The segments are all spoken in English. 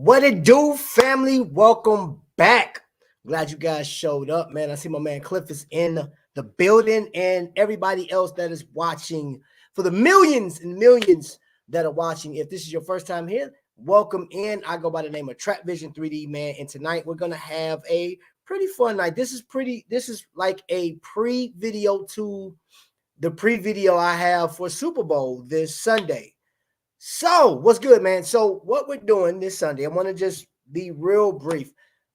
What it do, family? Welcome back. Glad you guys showed up, man. I see my man Cliff is in the building and everybody else that is watching. For the millions and millions that are watching, if this is your first time here, welcome in. I go by the name of Trap Vision 3D, man. And tonight we're going to have a pretty fun night. This is like a pre-video to the pre-video I have for Super Bowl this Sunday. So, what's good, man? So, what we're doing this Sunday, I want to just be real brief.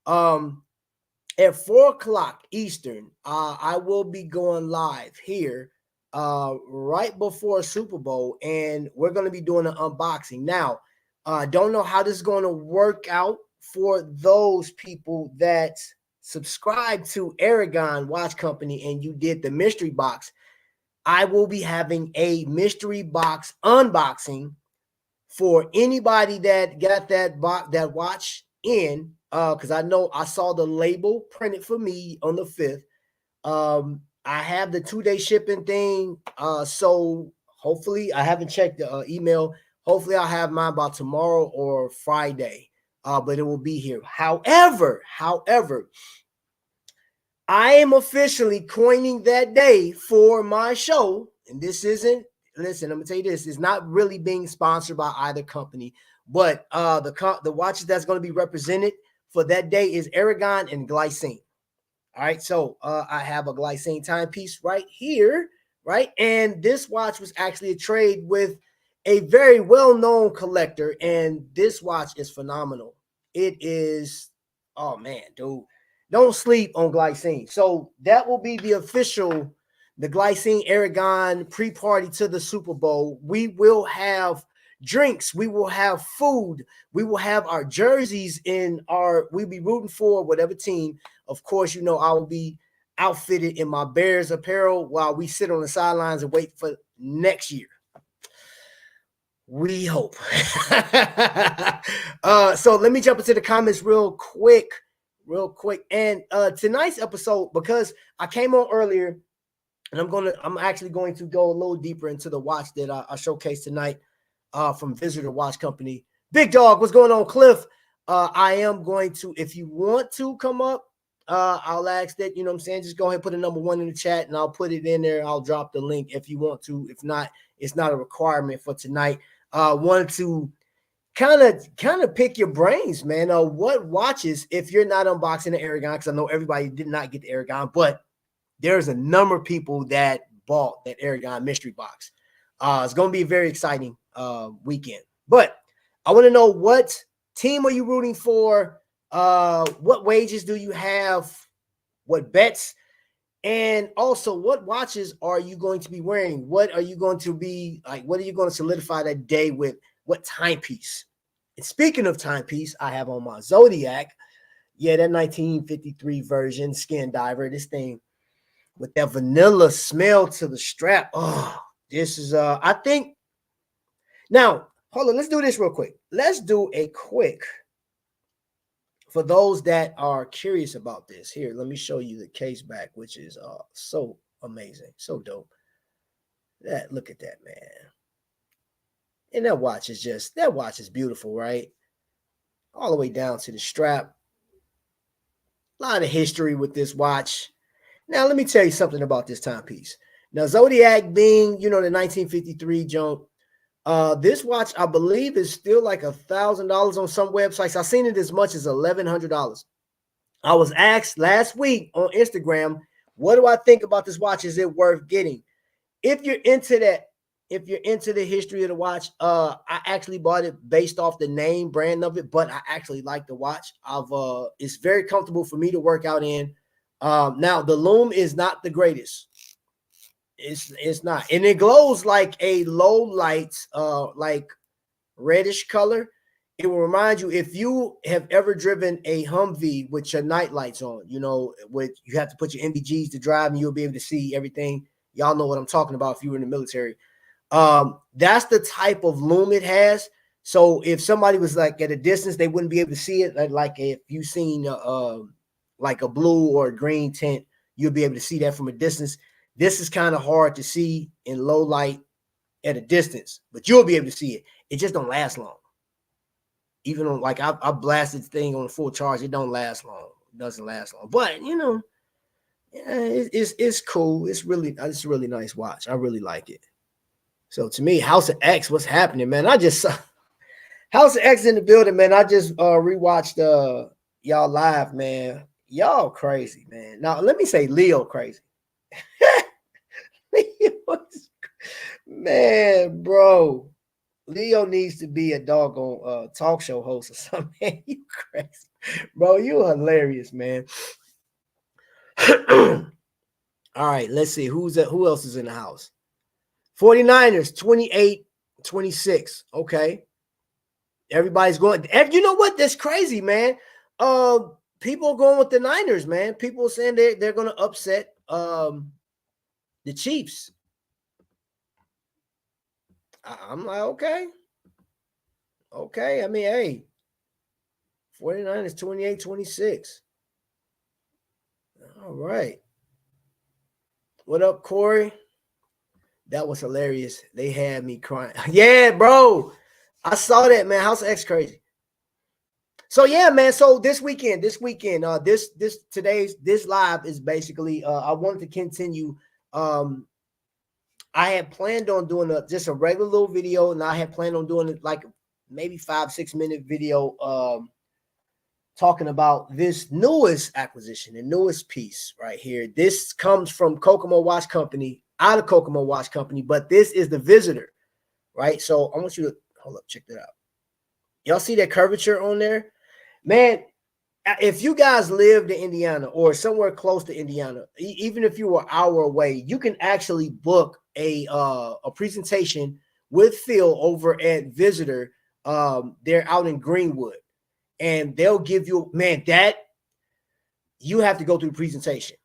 At 4 o'clock Eastern, I will be going live here right before Super Bowl, and we're going to be doing an unboxing. Now, don't know how this is going to work out for those people that subscribe to Aragon Watch Company and you did the mystery box. I will be having a mystery box unboxing for anybody that got that watch in, because I know I saw the label printed for me on the 5th. I have the 2-day shipping thing, so hopefully I haven't checked the email. Hopefully I'll have mine by tomorrow or Friday, but it will be here. However, I am officially coining that day for my show, and this isn't. Listen, I'm gonna tell you this: it's not really being sponsored by either company, but the watches that's going to be represented for that day is Aragon and LVIII. All right, so I have a LVIII timepiece right here, right, and this watch was actually a trade with a very well-known collector, and this watch is phenomenal. It is, oh man, dude, don't sleep on LVIII. So that will be the official. The LVIII Aragon pre-party to the Super Bowl. We will have drinks. We will have food. We will have our jerseys we'll be rooting for whatever team. Of course, you know, I will be outfitted in my Bears apparel while we sit on the sidelines and wait for next year. We hope. So let me jump into the comments real quick. And tonight's episode, because I came on earlier, and I'm actually going to go a little deeper into the watch that I showcased tonight from Visitor Watch Company. Big Dog, what's going on, Cliff? I am going to, if you want to come up, I'll ask that, you know what I'm saying? Just go ahead and put a number 1 in the chat, and I'll put it in there. I'll drop the link if you want to. If not, it's not a requirement for tonight. Wanted to kind of pick your brains, man. What watches, if you're not unboxing the Aragon, because I know everybody did not get the Aragon, but there's a number of people that bought that Aragon mystery box. It's going to be a very exciting weekend. But I want to know, what team are you rooting for? What wages do you have? What bets? And also, what watches are you going to be wearing? What are you going to be like? What are you going to solidify that day with? What timepiece? And speaking of timepiece, I have on my Zodiac. Yeah, that 1953 version skin diver. This thing with that vanilla smell to the strap. Oh, this is I think. Now, hold on, let's do this real quick. Let's do a quick, for those that are curious about this. Here, let me show you the case back, which is so amazing, so dope. Look at that, man. And that watch is beautiful, right? All the way down to the strap. A lot of history with this watch. Now, let me tell you something about this timepiece. Now, Zodiac being, you know, the 1953 jump, this watch, I believe, is still like $1,000 on some websites. I've seen it as much as $1,100. I was asked last week on Instagram, what do I think about this watch? Is it worth getting? If you're into that, if you're into the history of the watch, I actually bought it based off the name brand of it, but I actually like the watch. It's very comfortable for me to work out in. Now the lume is not the greatest. It's not, and it glows like a low light, like reddish color. It will remind you, if you have ever driven a Humvee with your night lights on, you know, with you have to put your NVGs to drive, and you'll be able to see everything. Y'all know what I'm talking about if you were in the military. That's the type of lume it has. So if somebody was like at a distance, they wouldn't be able to see it. Like if you've seen like a blue or a green tint, you'll be able to see that from a distance. This is kind of hard to see in low light at a distance, but you'll be able to see it. It just don't last long. even on like I blasted the thing on full charge. It don't last long. It doesn't last long. But you know, yeah, it's cool. It's a really nice watch. I really like it. So to me, House of X, what's happening, man? I just saw House of X in the building, man. I just rewatched y'all live, man. Y'all crazy, man. Now let me say Leo crazy. Man, bro. Leo needs to be a doggone talk show host or something. Man, you crazy. Bro, you hilarious, man. All right, let's see. Who else is in the house? 49ers, 28-26. Okay. Everybody's going. You know what? That's crazy, man. People are going with the Niners, man. People are saying they're going to upset the Chiefs. I'm like, okay. Okay. I mean, hey, 49ers, 28-26. All right. What up, Corey? That was hilarious. They had me crying. Yeah, bro. I saw that, man. House of X crazy. So yeah, man. So this weekend, this live is basically I wanted to continue. I had planned on doing just a regular little video, and I had planned on doing it like maybe 5-6 minute video talking about this newest acquisition, the newest piece right here. This comes from Kokomo Watch Company, out of Kokomo Watch Company, but this is the Visitor, right? So I want you to hold up, check that out. Y'all see that curvature on there? Man, if you guys lived in Indiana or somewhere close to Indiana, even if you were an hour away, you can actually book a presentation with Phil over at Visitor. They're out in Greenwood, and they'll give you, man, that you have to go through the presentation.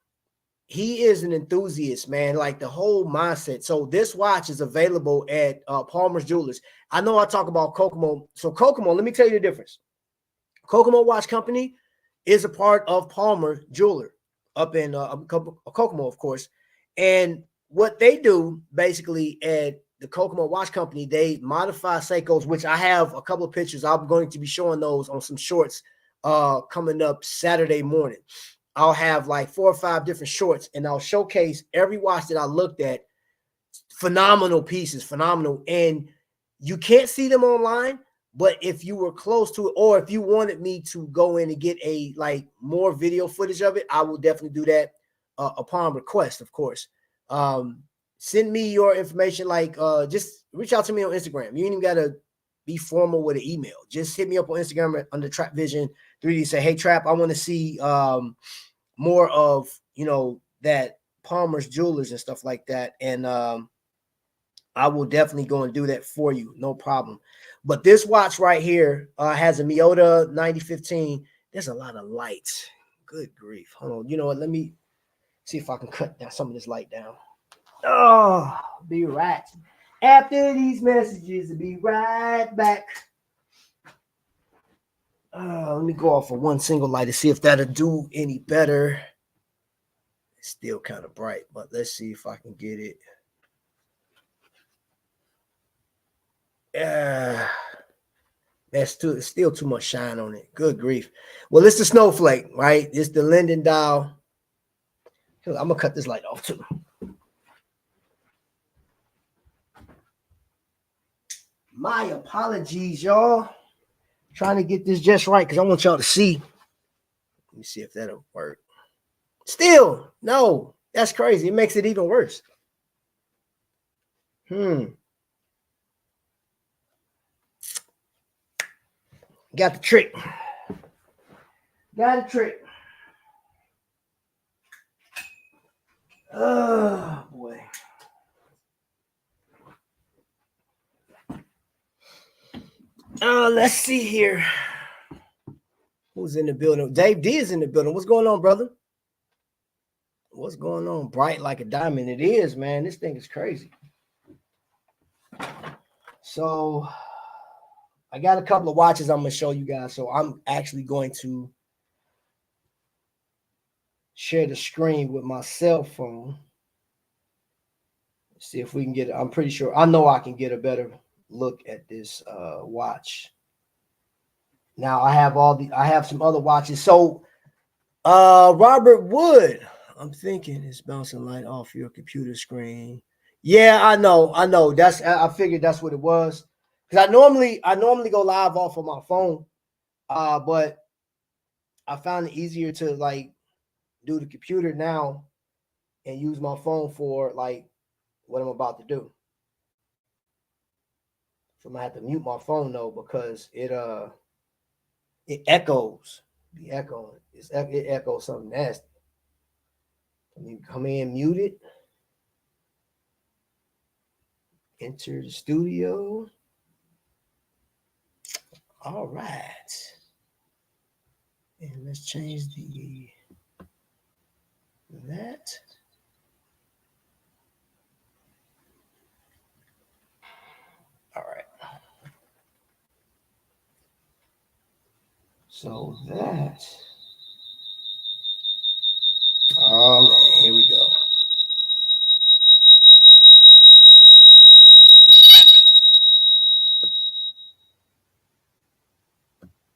He is an enthusiast, man, like the whole mindset. So this watch is available at Palmer's Jewelers. I know I talk about Kokomo. So Kokomo, let me tell you the difference. Kokomo Watch Company is a part of Palmer Jeweler up in Kokomo, of course. And what they do basically at the Kokomo Watch Company, they modify Seikos, which I have a couple of pictures. I'm going to be showing those on some shorts coming up Saturday morning. I'll have like 4 or 5 different shorts, and I'll showcase every watch that I looked at. Phenomenal pieces, phenomenal. And you can't see them online, but if you were close to it, or if you wanted me to go in and get a like more video footage of it, I will definitely do that upon request, of course. Send me your information, like just reach out to me on Instagram. You ain't even gotta be formal with an email. Just hit me up on Instagram under Trap Vision 3D. Say, hey Trap, I want to see more of, you know, that Palmer's Jewelers and stuff like that. And I will definitely go and do that for you. No problem. But this watch right here has a Miyota 9015. There's a lot of lights. Good grief. Hold on. You know what? Let me see if I can cut down some of this light down. Oh, be right after these messages. Be right back. Let me go off of one single light to see if that'll do any better. It's still kind of bright, but let's see if I can get it. That's still too much shine on it. Good grief. Well, it's the snowflake, right? It's the Linden dial. I'm gonna cut this light off too. My apologies, y'all. Trying to get this just right because I want y'all to see. Let me see if that'll work. Still, no, that's crazy. It makes it even worse. Got the trick. Got a trick. Oh boy. Let's see here. Who's in the building? Dave D is in the building. What's going on, brother? What's going on? Bright like a diamond. It is, man. This thing is crazy. So I got a couple of watches I'm going to show you guys. So I'm actually going to share the screen with my cell phone. Let's see if we can get it. I'm pretty sure. I know I can get a better look at this watch. Now I have some other watches. So Robert Wood, I'm thinking it's bouncing light off your computer screen. Yeah, I know. I figured that's what it was. Because I normally go live off of my phone. But I found it easier to like do the computer now and use my phone for like what I'm about to do. So I'm gonna have to mute my phone though because it echoes. The echo it echoes something nasty. Let me come in, mute it, enter the studio. All right. And let's change that. All right. So that. Oh man, here we go.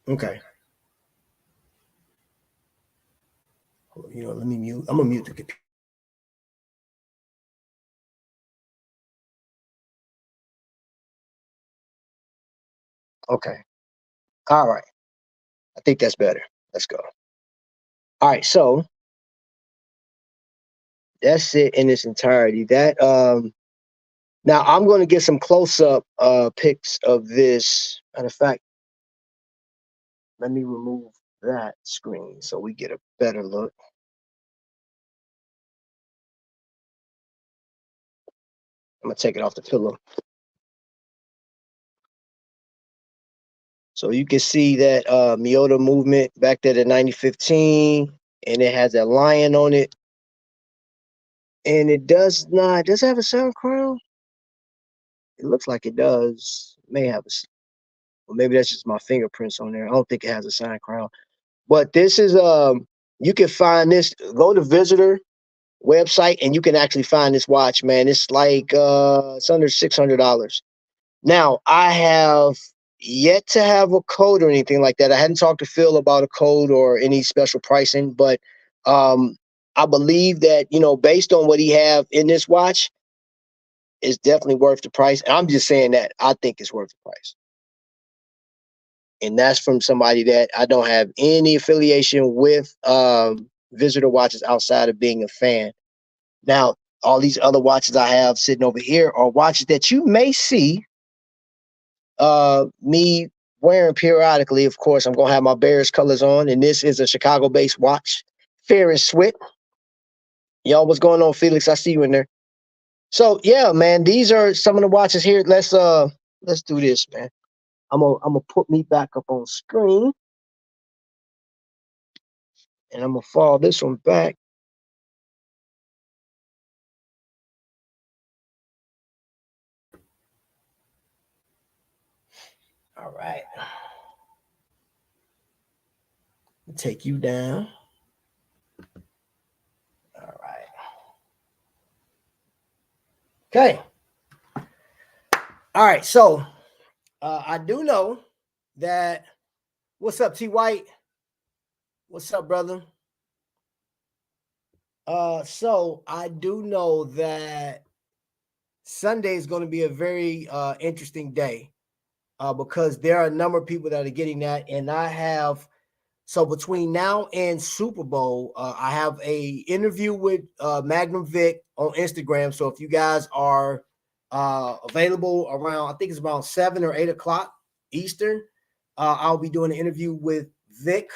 Okay. Let me mute. I'm gonna mute the computer. Okay. All right. I think that's better. Let's go. All right. So that's it in its entirety. That now I'm going to get some close up pics of this. Matter of fact, let me remove that screen so we get a better look. I'm gonna take it off the pillow. So you can see that Miyota movement back there at 9015, and it has a lion on it. And it does it have a sound crown? It looks like it does. It may have or maybe that's just my fingerprints on there. I don't think it has a sign crown. But this is you can find this, go to visitor website and you can actually find this watch, man. It's like it's under $600. Now, I have yet to have a code or anything like that. I hadn't talked to Phil about a code or any special pricing, but I believe that, based on what he have in this watch, it's definitely worth the price. And I'm just saying that I think it's worth the price. And that's from somebody that I don't have any affiliation with visitor watches outside of being a fan. Now, all these other watches I have sitting over here are watches that you may see me wearing periodically. Of course, I'm gonna have my Bears colors on, and this is a Chicago-based watch, Fair and Swit. Y'all, what's going on, Felix? I see you in there. So yeah, man, these are some of the watches here. Let's do this, man. I'm gonna put me back up on screen, and I'm gonna follow this one back. All right. Take you down. All right. Okay. All right. So I do know that. What's up, T White? What's up, brother? So I do know that Sunday is going to be a very interesting day because there are a number of people that are getting that, and I have. So between now and Super Bowl, I have a interview with Magnum Vic on Instagram. So if you guys are available around, I think it's around 7 or 8 o'clock Eastern, I'll be doing an interview with Vic.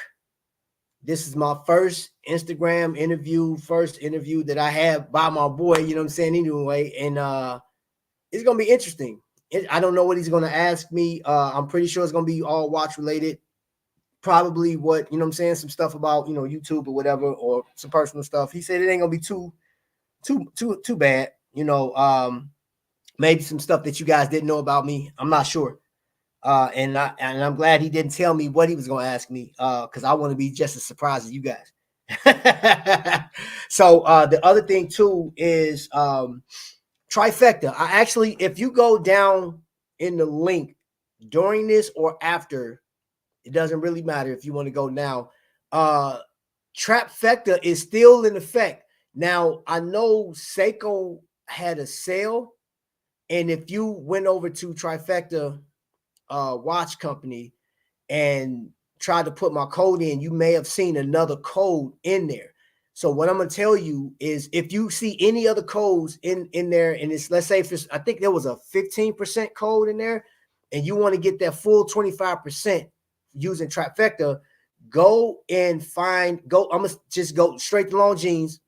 This is my first Instagram interview, first interview that I have by my boy, you know what I'm saying, anyway. And it's going to be interesting. I don't know what he's going to ask me. I'm pretty sure it's going to be all watch related. Probably what, you know what I'm saying, some stuff about, YouTube or whatever, or some personal stuff. He said it ain't gonna be too bad, maybe some stuff that you guys didn't know about me. I'm not sure. And I'm glad he didn't tell me what he was gonna ask me, because I want to be just as surprised as you guys. So the other thing too is Trifecta. I actually, if you go down in the link during this or after, It doesn't really matter if you want to go now. Trifecta is still in effect. Now, I know Seiko had a sale, and if you went over to Trifecta Watch Company and tried to put my code in, you may have seen another code in there. So what I'm going to tell you is if you see any other codes in there, and it's, let's say, if it's, I think there was a 15% code in there, and you want to get that full 25% using Trifecta, go and I'm going to just go straight to Longines,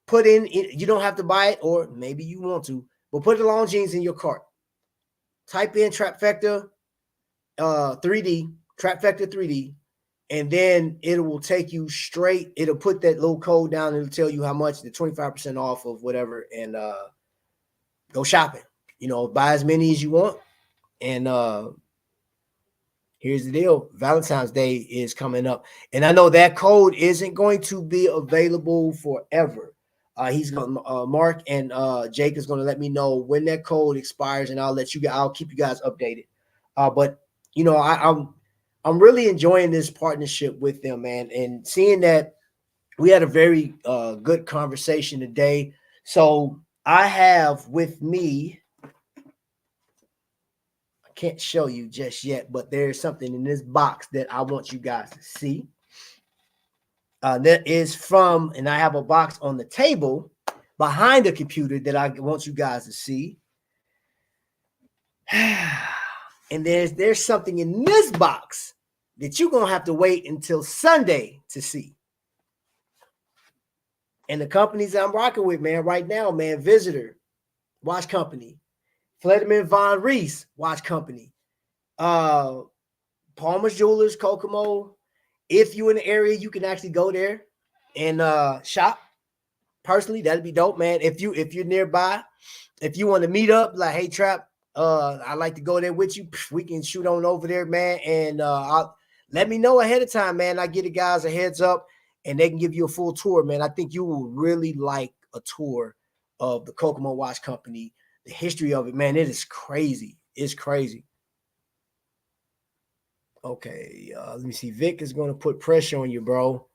put in, you don't have to buy it, or maybe you want to, but put the Longines in your cart. Type in Trifecta 3D, Trifecta 3D, and then it will take you straight. It'll put that little code down and it'll tell you how much, the 25% off of whatever, and go shopping. Buy as many as you want. And here's the deal. Valentine's Day is coming up. And I know that code isn't going to be available forever. He's going Mark and Jake is going to let me know when that code expires, and I'll keep you guys updated. But I'm really enjoying this partnership with them, man, and seeing that we had a very good conversation today. So I have with me, I can't show you just yet, but there's something in this box that I want you guys to see. That is from, and I have a box on the table behind the computer that I want you guys to see. And there's something in this box that you're going to have to wait until Sunday to see. And the companies that I'm rocking with, man, right now, man, Visitor Watch Company, Fletcherman Von Reese Watch Company, Palmer's Jewelers, Kokomo. If you're in the area, you can actually go there and shop. Personally, that'd be dope, man. If you're nearby, if you want to meet up, like, hey, Trap, I'd like to go there with you. We can shoot on over there, man. And let me know ahead of time, man. I give the guys a heads up, and they can give you a full tour, man. I think you will really like a tour of the Kokomo Watch Company. The history of it, man, it is crazy. It's crazy. Okay, let me see. Vic is going to put pressure on you, bro.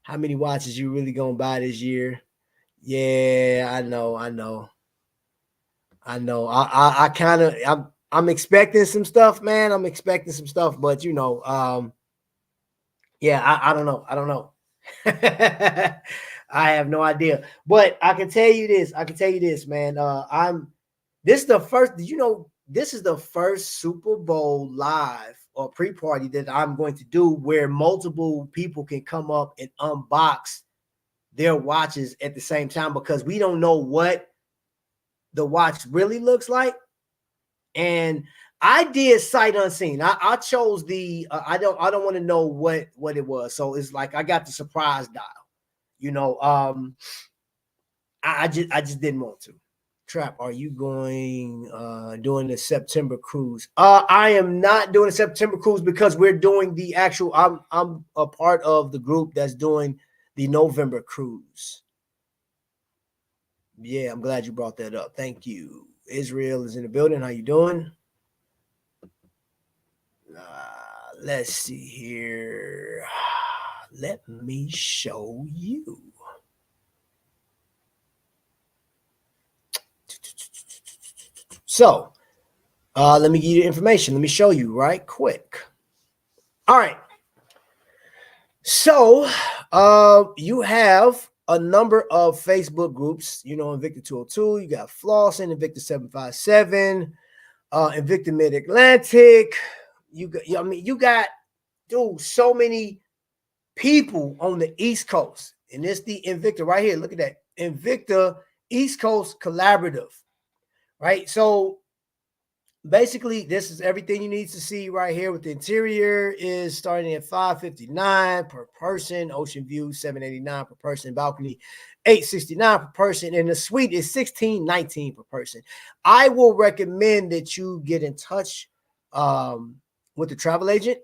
How many watches you really going to buy this year? Yeah, I know. I kind of, I'm expecting some stuff, man. I'm expecting some stuff, but yeah, I don't know. I have no idea, but I can tell you this, man. This is the first, this is the first Super Bowl live or pre-party that I'm going to do where multiple people can come up and unbox their watches at the same time, because we don't know what the watch really looks like. And I did sight unseen. I chose the I don't want to know what it was. So it's like I got the surprise dial. I just didn't want to. Trap, are you going doing the September cruise? I am not doing the September cruise because we're doing the actual, I'm a part of the group that's doing the November cruise. Yeah, I'm glad you brought that up. Thank you. Israel is in the building. How you doing? Let's see here. Let me show you. So, let me give you the information. Let me show you right quick. All right. So, you have a number of Facebook groups, Invicta 202, you got Flossin, Invicta 757, Invicta Mid-Atlantic. You got, dude, so many people on the East Coast. And it's the Invicta right here. Look at that. Invicta East Coast Collaborative, right? So basically, this is everything you need to see right here. With the interior is starting at $559 per person. Ocean view $789 per person. Balcony $869 per person, and the suite is $1619 per person. I will recommend that you get in touch with the travel agent,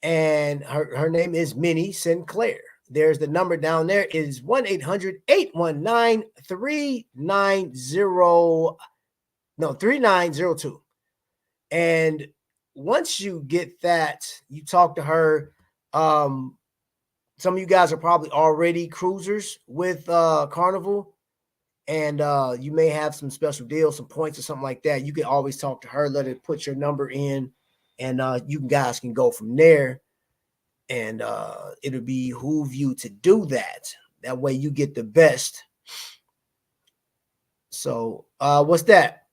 and her name is Minnie Sinclair. There's the number down there. It is 1-800-819-3902. And once you get that, you talk to her. Some of you guys are probably already cruisers with Carnival, and you may have some special deals, some points or something like that. You can always talk to her, let her put your number in, and you guys can go from there. And it'll behoove you to do that. That way you get the best. So what's that?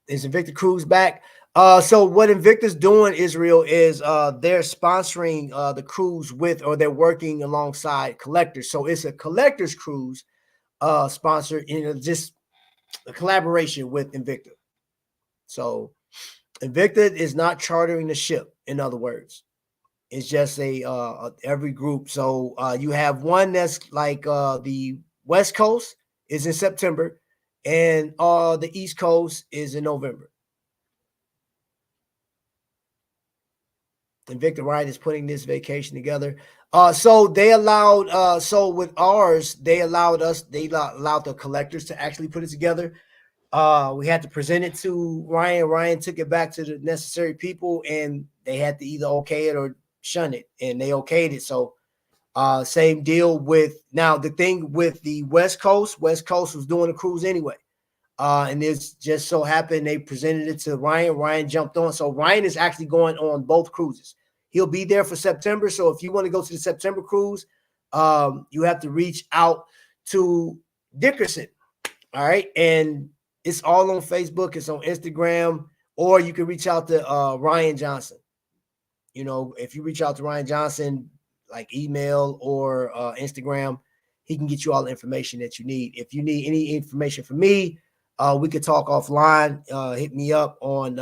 Is Invicta Cruise back? So what Invicta's doing, Israel, is they're sponsoring the cruise with, or they're working alongside collectors. So it's a collector's cruise sponsored, just a collaboration with Invicta. So Invicta is not chartering the ship, in other words. It's just every group. So you have one that's like the West Coast is in September, and the East Coast is in November. Invicta Ride is putting this vacation together. So they allowed, so with ours, they allowed the collectors to actually put it together. We had to present it to Ryan. Ryan took it back to the necessary people, and they had to either okay it or shun it, and they okayed it. So same deal with, now the thing with the West Coast was doing a cruise anyway. And it's just so happened they presented it to Ryan. Ryan jumped on. So Ryan is actually going on both cruises. He'll be there for September. So if you want to go to the September cruise, you have to reach out to Dickerson. All right. And it's all on Facebook. It's on Instagram, or you can reach out to Ryan Johnson. You know, if you reach out to Ryan Johnson, like email or Instagram, he can get you all the information that you need. If you need any information from me, we could talk offline. Hit me up on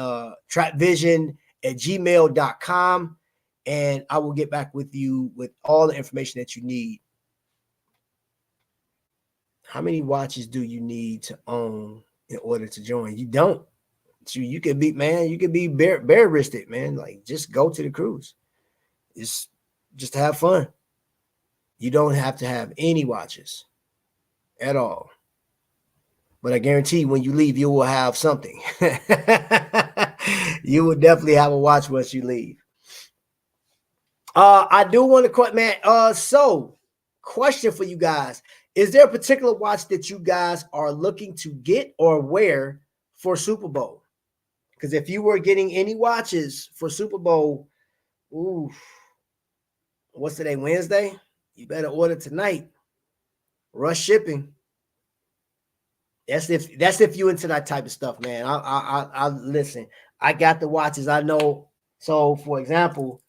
trapvision@gmail.com, and I will get back with you with all the information that you need. How many watches do you need to own in order to join? You don't. You could be, man, you could be bare-wristed, man. Like, just go to the cruise. It's just to have fun. You don't have to have any watches at all. But I guarantee when you leave, you will have something. You will definitely have a watch once you leave. I do want to quote, man. So question for you guys. Is there a particular watch that you guys are looking to get or wear for Super Bowl? Because if you were getting any watches for Super Bowl, ooh, what's today, Wednesday? You better order tonight. Rush shipping. That's if you into that type of stuff, man. I listen. I got the watches. I know. So, for example,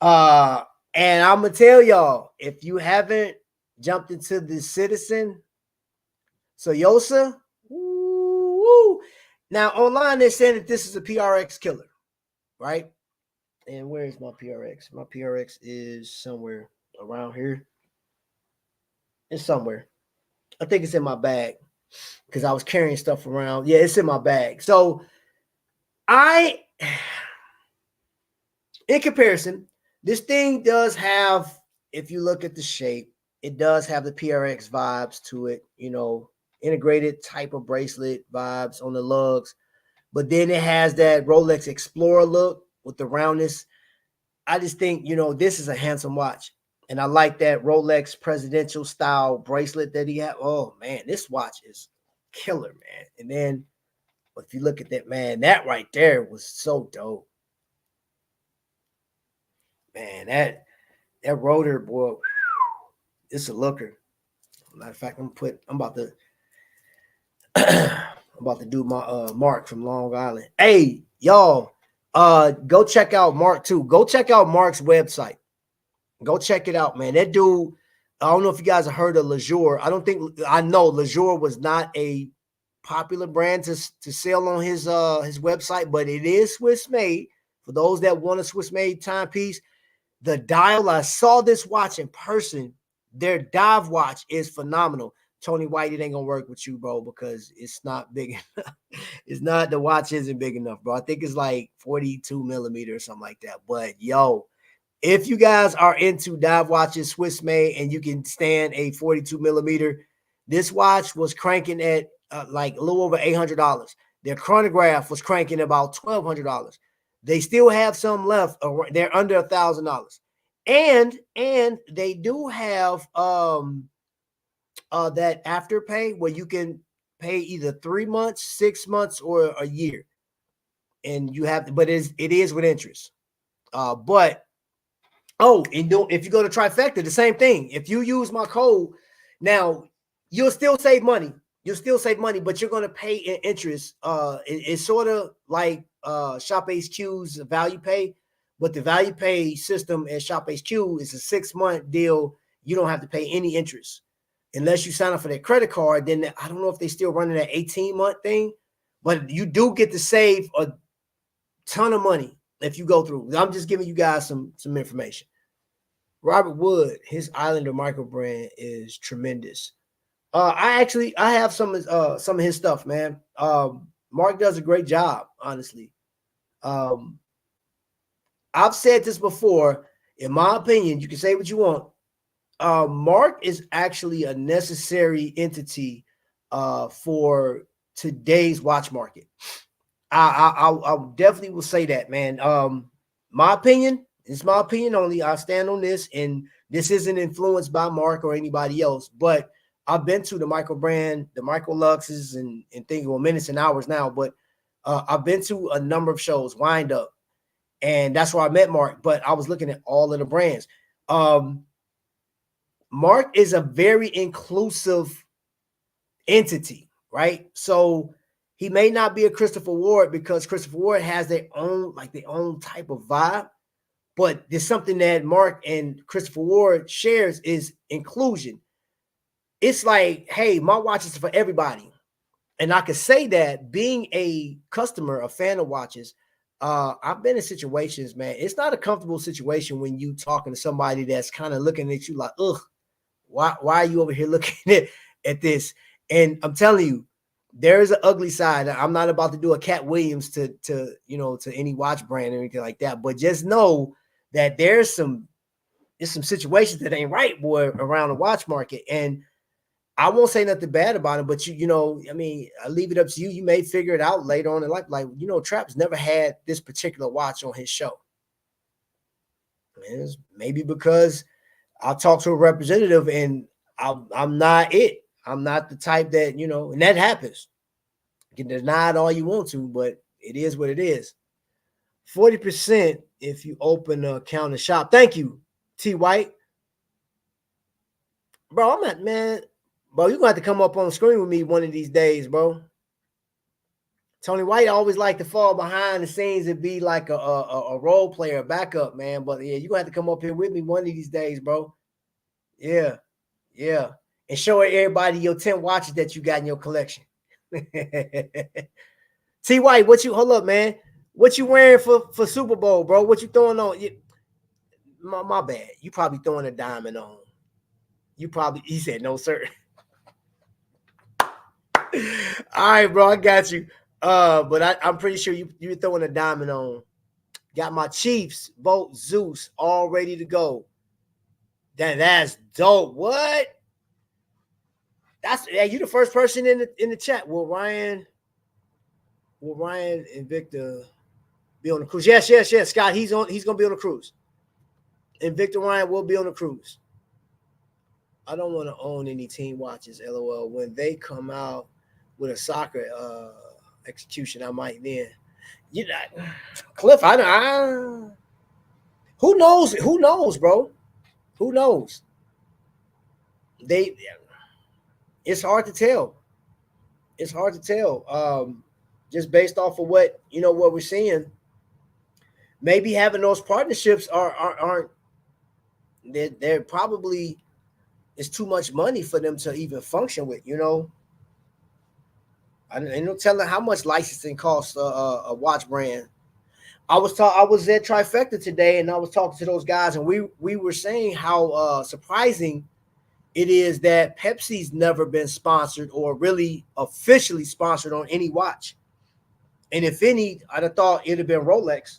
and I'm gonna tell y'all, if you haven't jumped into the Citizen Soyosa, woo. Now online they're saying that this is a PRX killer, right? And where is my PRX? My PRX is somewhere around here. It's somewhere. I think it's in my bag because I was carrying stuff around. Yeah, it's in my bag. So in comparison, this thing does have, if you look at the shape, it does have the PRX vibes to it, you know, integrated type of bracelet vibes on the lugs. But then it has that Rolex Explorer look with the roundness. I just think, you know, this is a handsome watch. And I like that Rolex presidential style bracelet that he had. Oh, man, this watch is killer, man. And then if you look at that, man, that right there was so dope. Man, that rotor, boy, it's a looker. Matter of fact, I'm about to do my Mark from Long Island. Hey, y'all, go check out Mark too. Go check out Mark's website. Go check it out, man. That dude, I don't know if you guys have heard of LVIII. I know LVIII was not a popular brand to sell on his website, but it is Swiss made. For those that want a Swiss made timepiece, the dial, I saw this watch in person. Their dive watch is phenomenal. Tony White, it ain't gonna work with you, bro, because it's not big enough. It's not, the watch isn't big enough, bro. I think it's like 42 millimeter or something like that. But yo, if you guys are into dive watches, Swiss made, and you can stand a 42 millimeter, this watch was cranking at like a little over $800. Their chronograph was cranking about $1,200. They still have some left. They're under $1,000, and they do have that Afterpay where you can pay either 3 months, 6 months, or a year, and you have. But it is with interest. But if you go to Trifecta, the same thing. If you use my code, now you'll still save money. You'll still save money, but you're going to pay in interest. It's sort of like Shop HQ's Value Pay, but the Value Pay system at Shop HQ is a 6-month deal. You don't have to pay any interest unless you sign up for that credit card. Then I don't know if they still running that 18-month thing, but you do get to save a ton of money if you go through. I'm just giving you guys some information. Robert Wood, his Islander micro brand is tremendous. I have some of his stuff, man. Mark does a great job, honestly. I've said this before. In my opinion, you can say what you want. Mark is actually a necessary entity for today's watch market. I definitely will say that, man. My opinion, it's my opinion only. I stand on this, and this isn't influenced by Mark or anybody else, but I've been to the micro brand, the micro luxes, and things, well, minutes and hours now, but I've been to a number of shows, Wind Up, and that's where I met Mark, but I was looking at all of the brands. Mark is a very inclusive entity, right? So he may not be a Christopher Ward because Christopher Ward has their own type of vibe, but there's something that Mark and Christopher Ward shares is inclusion. It's like, hey, my watch is for everybody. And I could say that being a customer, a fan of watches, I've been in situations, man. It's not a comfortable situation when you talking to somebody that's kind of looking at you like, ugh, why are you over here looking at this? And I'm telling you, there's an ugly side. I'm not about to do a Cat Williams to any watch brand or anything like that. But just know that there's some situations that ain't right, boy, around the watch market. And I won't say nothing bad about it, but I leave it up to you. You may figure it out later on in life. Like, Trap's never had this particular watch on his show. It's maybe because I talked to a representative and I'm not it. I'm not the type that, and that happens. You can deny it all you want to, but it is what it is. 40% if you open an account and shop. Thank you, T. White. Bro, bro, you're going to have to come up on the screen with me one of these days, bro. Tony White always liked to fall behind the scenes and be like a role player, backup, man. But yeah, you're going to have to come up here with me one of these days, bro. Yeah. And show everybody your 10 watches that you got in your collection. T. White, hold up, man. What you wearing for Super Bowl, bro? What you throwing on? My bad. You probably throwing a diamond on. He said, no, sir. All right, bro, I got you. But I'm pretty sure you're throwing a diamond on. Got my Chiefs, Boat Zeus, all ready to go. That's dope. What? You the first person in the chat. Will Ryan and Victor be on the cruise? Yes. Scott, he's gonna be on the cruise. And Victor Ryan will be on the cruise. I don't want to own any team watches, LOL. When they come out with a soccer execution, I might then. Cliff, who knows? Who knows, bro? Who knows? It's hard to tell. It's hard to tell. Just based off of what we're seeing. Maybe having those partnerships aren't. They're probably. It's too much money for them to even function with, I don't telling how much licensing costs a watch brand. I was at Trifecta today, and I was talking to those guys, and we were saying how surprising it is that Pepsi's never been sponsored or really officially sponsored on any watch. And if any, I'd have thought it'd have been Rolex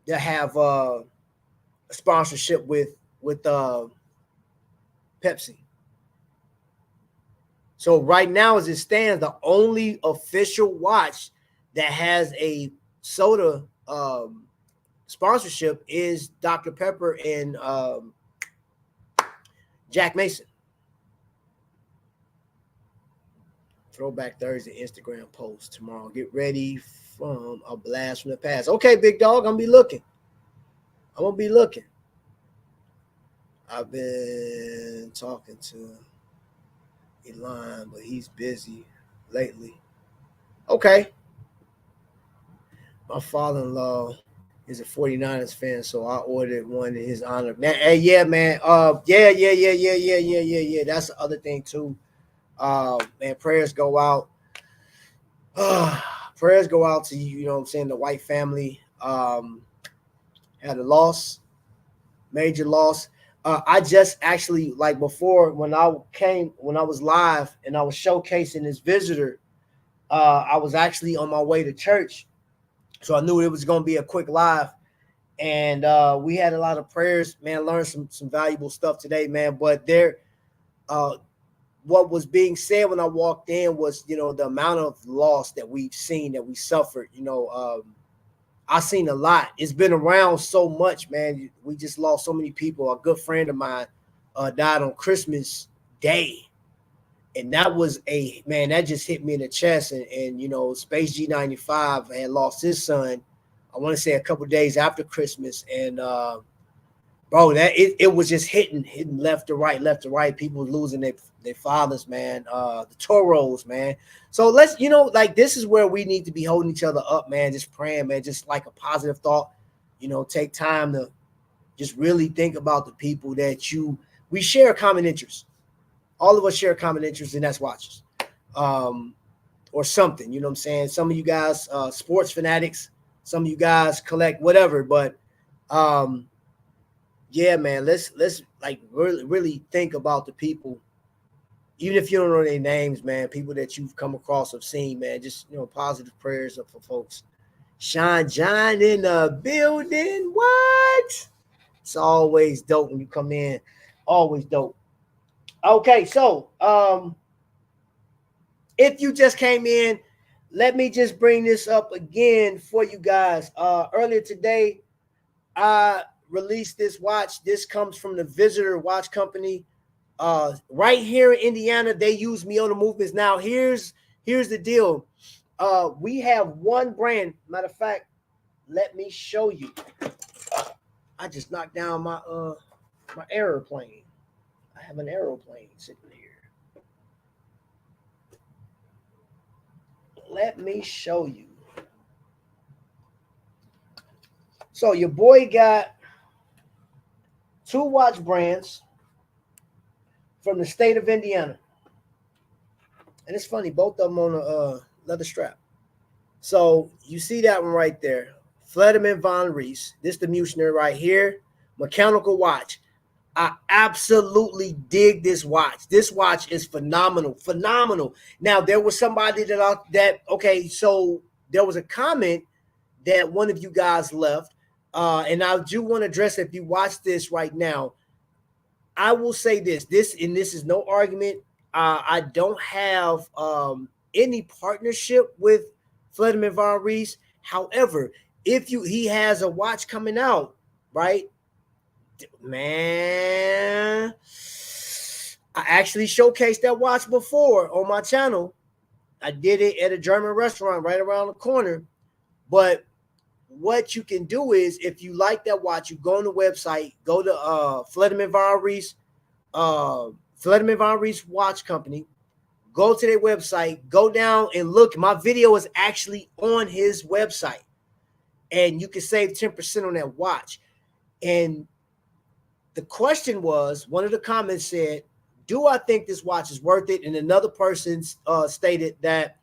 to have a sponsorship with Pepsi. So right now, as it stands, the only official watch that has a soda sponsorship is Dr. Pepper and Jack Mason. Throwback Thursday Instagram post tomorrow. Get ready from a blast from the past. Okay, big dog, I'm gonna be looking. I've been talking to Elon, but he's busy lately. Okay. My father-in-law is a 49ers fan, so I ordered one in his honor. Man, hey, yeah, man. Yeah. That's the other thing too. Man, prayers go out. Prayers go out to you, you know what I'm saying, the White family. Had a loss, major loss. I just actually, like before, when I was live and I was showcasing this visitor, I was actually on my way to church. So I knew it was going to be a quick live. And we had a lot of prayers, man, learned some valuable stuff today, man. But what was being said when I walked in was, you know, the amount of loss that we've seen, that we suffered. You know, I've seen a lot. It's been around so much, man. We just lost so many people. A good friend of mine died on Christmas Day. And that was that just hit me in the chest. And you know, Space G95 had lost his son, I want to say a couple of days after Christmas. And bro, it was just hitting left to right. People losing their fathers, man. The Toros, man. So let's, you know, like, this is where we need to be holding each other up, man. Just praying, man. Just like a positive thought, you know, take time to just really think about the people that we share a common interest. All of us share a common interest, and that's watches, or something. You know what I'm saying? Some of you guys, sports fanatics. Some of you guys collect whatever. But yeah, man, let's like really think about the people, even if you don't know their names, man. People that you've come across, have seen, man. Just, you know, positive prayers up for folks. Sean John in the building. What? It's always dope when you come in. Always dope. Okay, so if you just came in, let me just bring this up again for you guys. Earlier today, I released this watch. This comes from the Visitor Watch Company. Right here in Indiana, they use me on the movements. Now, here's the deal. We have one brand. Matter of fact, let me show you. I just knocked down my aeroplane. I have an aeroplane sitting here. Let me show you. So your boy got two watch brands from the state of Indiana. And it's funny, both of them on a leather strap. So you see that one right there. Flederman Von Rees. This the Mushner right here. Mechanical watch. I absolutely dig this watch. This watch is phenomenal. Now, there was somebody so there was a comment that one of you guys left, and I do want to address it. If you watch this right now, I will say this is no argument. I don't have any partnership with Flederman Von Rees. However, he has a watch coming out, right? Man, I actually showcased that watch before on my channel. I did it at a German restaurant right around the corner. But what you can do is, if you like that watch, you go on the website, go to Flederman Von Rees Watch Company, go to their website, go down and look. My video is actually on his website, and you can save 10% on that watch. And the question was, one of the comments said, do I think this watch is worth it? And another person stated that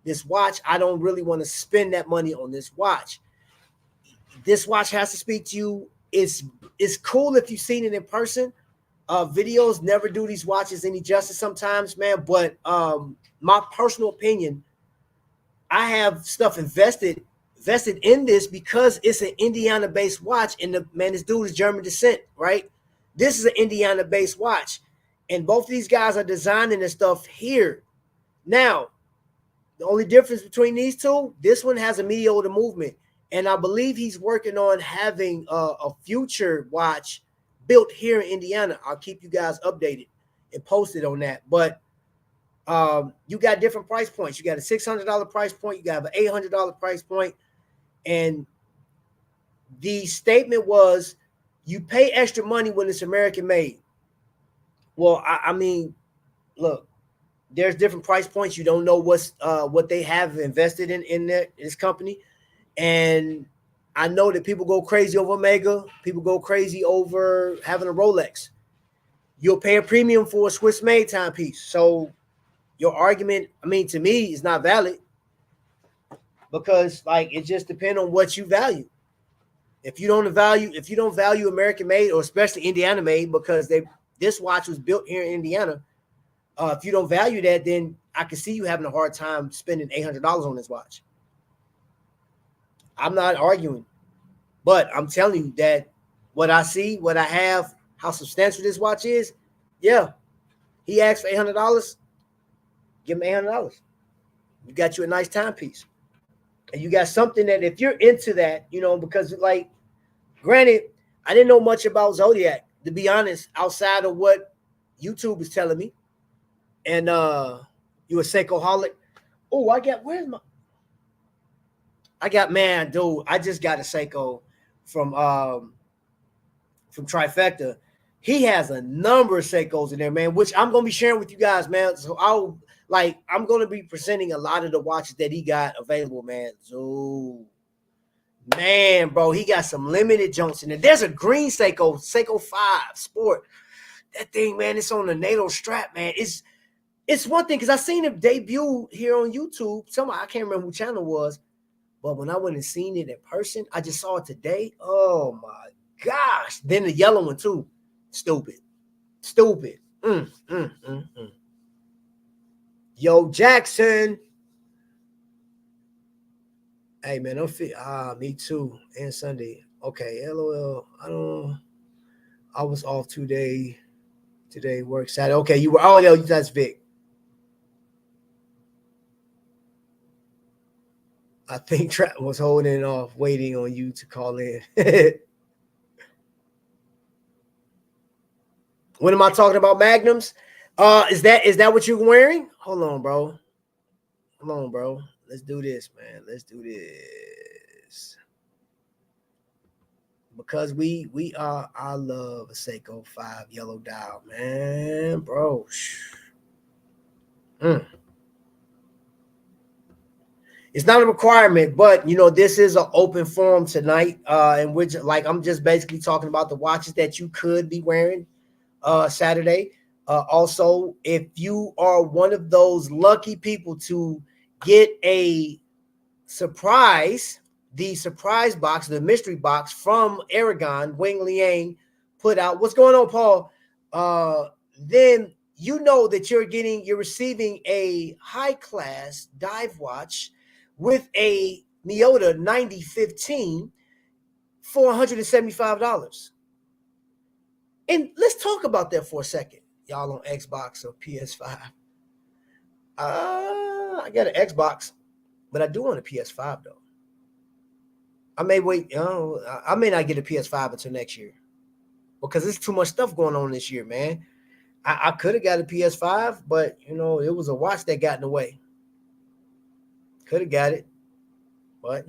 this watch, I don't really want to spend that money on this watch. This watch has to speak to you. It's cool if you've seen it in person. Videos never do these watches any justice sometimes, man. But my personal opinion, I have stuff invested in this because it's an Indiana-based watch. And this dude is German descent, right? This is an Indiana-based watch. And both of these guys are designing this stuff here. Now, the only difference between these two, this one has a medial movement. And I believe he's working on having a future watch built here in Indiana. I'll keep you guys updated and posted on that. But you got different price points. You got a $600 price point. You got an $800 price point. And the statement was, you pay extra money when it's American made. Well, I mean, look, there's different price points. You don't know what they have invested in this company. And I know that people go crazy over Omega. People go crazy over having a Rolex. You'll pay a premium for a Swiss-made timepiece. So your argument, I mean, to me, is not valid, because like it just depends on what you value. If you don't value American made, or especially Indiana made, because this watch was built here in Indiana. If you don't value that, then I can see you having a hard time spending $800 on this watch. I'm not arguing, but I'm telling you that what I see, what I have, how substantial this watch is, yeah. He asked for $800, give him $800. You got you a nice timepiece. And you got something that if you're into that, because like, granted, I didn't know much about Zodiac, to be honest, outside of what YouTube is telling me. And you a Seiko-holic. Oh, I got man, dude, I just got a Seiko from Trifecta. He has a number of Seikos in there, man, which I'm gonna be sharing with you guys, man. So I'm gonna be presenting a lot of the watches that he got available, man. So man, bro, he got some limited junks in there. There's a green Seiko 5 Sport. That thing, man, it's on the NATO strap, man. It's one thing, because I seen it debut here on YouTube. I can't remember who channel it was, but when I went and seen it in person, I just saw it today. Oh my gosh. Then the yellow one too. Stupid. Yo, Jackson. Hey man, me too. And Sunday. Okay, LOL. I was off today. Today work Saturday. Okay, you were. Oh yeah, that's Vic. I think Trap was holding off, waiting on you to call in. When am I talking about Magnums? Is that what you're wearing? Hold on, bro. Let's do this, man. Let's do this. Because I love a Seiko 5 yellow dial, man, bro. It's not a requirement, but this is an open forum tonight, in which I'm just basically talking about the watches that you could be wearing Saturday. Also, if you are one of those lucky people to get a surprise, the surprise box, the mystery box from Aragon, Wing Liang put out. What's going on, Paul? Then you know that you're receiving a high-class dive watch with a Miyota 9015 for $175. And let's talk about that for a second, y'all on Xbox or PS5. I got an Xbox, but I do want a PS5 though. I may wait. I may not get a PS5 until next year, because there's too much stuff going on this year, man. I could have got a PS5, but it was a watch that got in the way. Could have got it, but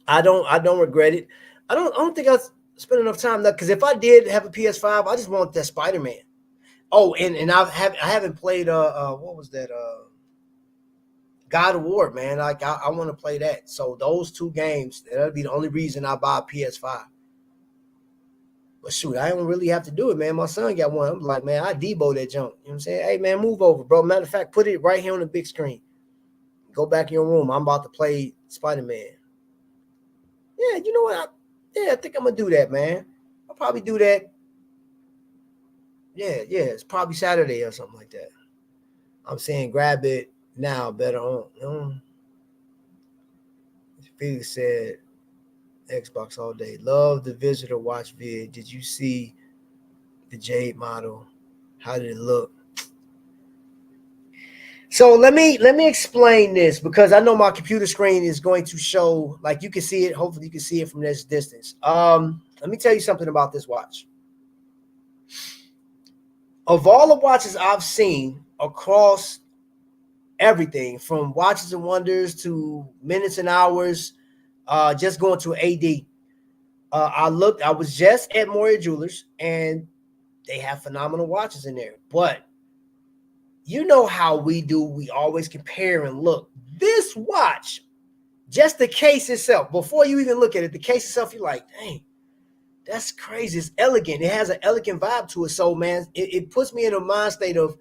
I don't regret it. I don't think I spent enough time there, because if I did have a PS5, I just want that Spider-Man. Oh, and I haven't played what was that God of War, man. Like I want to play that. So those two games, that'll be the only reason I buy a PS5. But shoot, I don't really have to do it, man. My son got one. I'm like, man, I Debo that junk. You know what I'm saying? Hey, man, move over, bro. Matter of fact, put it right here on the big screen. Go back in your room. I'm about to play Spider-Man. Yeah, you know what? I think I'm going to do that, man. I'll probably do that. Yeah, it's probably Saturday or something like that. I'm saying grab it now, better on. Felix said, Xbox all day. Love the visitor watch vid. Did you see the Jade model? How did it look? So let me explain this, because I know my computer screen is going to show, like, you can see it. Hopefully you can see it from this distance. Let me tell you something about this watch. Of all the watches I've seen across everything from watches and wonders to minutes and hours, just going to AD, I was just at Moria Jewelers, and they have phenomenal watches in there. But you know how we do. We always compare and look. This watch, just the case itself, before you even look at it, the case itself, you're like, dang, that's crazy. It's elegant. It has an elegant vibe to it. So, man, it puts me in a mind state of,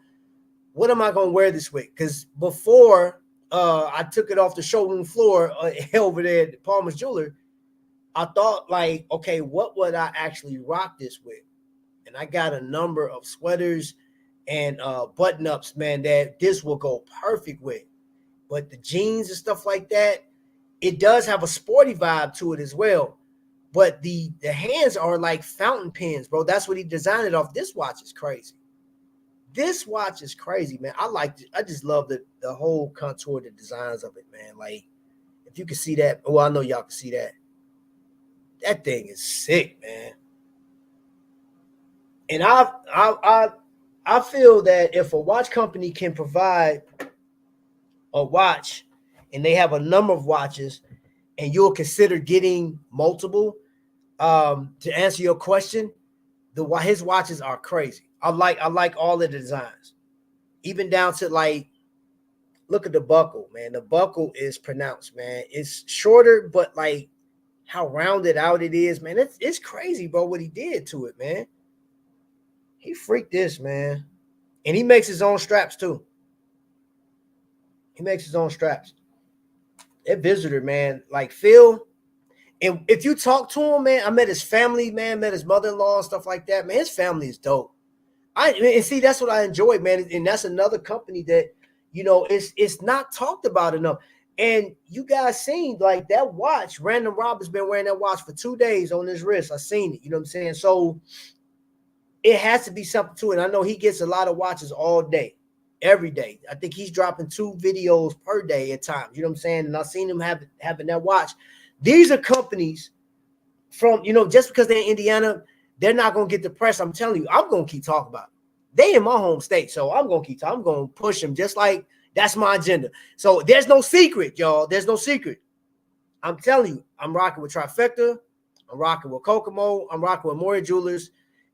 what am I going to wear this with? Because before I took it off the showroom floor over there at Palmer's Jeweler, I thought, like, okay, what would I actually rock this with? And I got a number of sweaters and button-ups, man, that this will go perfect with. But the jeans and stuff like that, it does have a sporty vibe to it as well. But the hands are like fountain pens, bro. That's what he designed it off. This watch is crazy. This watch is crazy, man. I just love the whole contour, the designs of it, man. Like, if you can see that, well, I know y'all can see that. That thing is sick, man. And I feel that if a watch company can provide a watch and they have a number of watches, and you'll consider getting multiple, to answer your question, his watches are crazy. I like all the designs, even down to, like, look at the buckle, man. The buckle is pronounced, man. It's shorter, but like how rounded out it is, man. It's crazy, bro, what he did to it, man. He freaked this, man. And he makes his own straps too. He makes his own straps. That visitor, man, like Phil, and if you talk to him, man, I met his family, man, met his mother-in-law and stuff like that, man. His family is dope. And see, that's what I enjoy, man. And that's another company that, you know, it's not talked about enough. And you guys seen, like, that watch, Random Rob has been wearing that watch for 2 days on his wrist. I seen it, you know what I'm saying? So it has to be something to it. I know he gets a lot of watches all day, every day. I think he's dropping 2 videos per day at times, you know what I'm saying? And I've seen him having that watch. These are companies from, you know, just because they're in Indiana, they're not going to get the press. I'm telling you, I'm going to keep talking about it. They in my home state, so I'm going to keep talking. I'm going to push them, just like that's my agenda. So there's no secret, y'all. There's no secret. I'm telling you, I'm rocking with Trifecta. I'm rocking with Kokomo. I'm rocking with Moria Jewelers.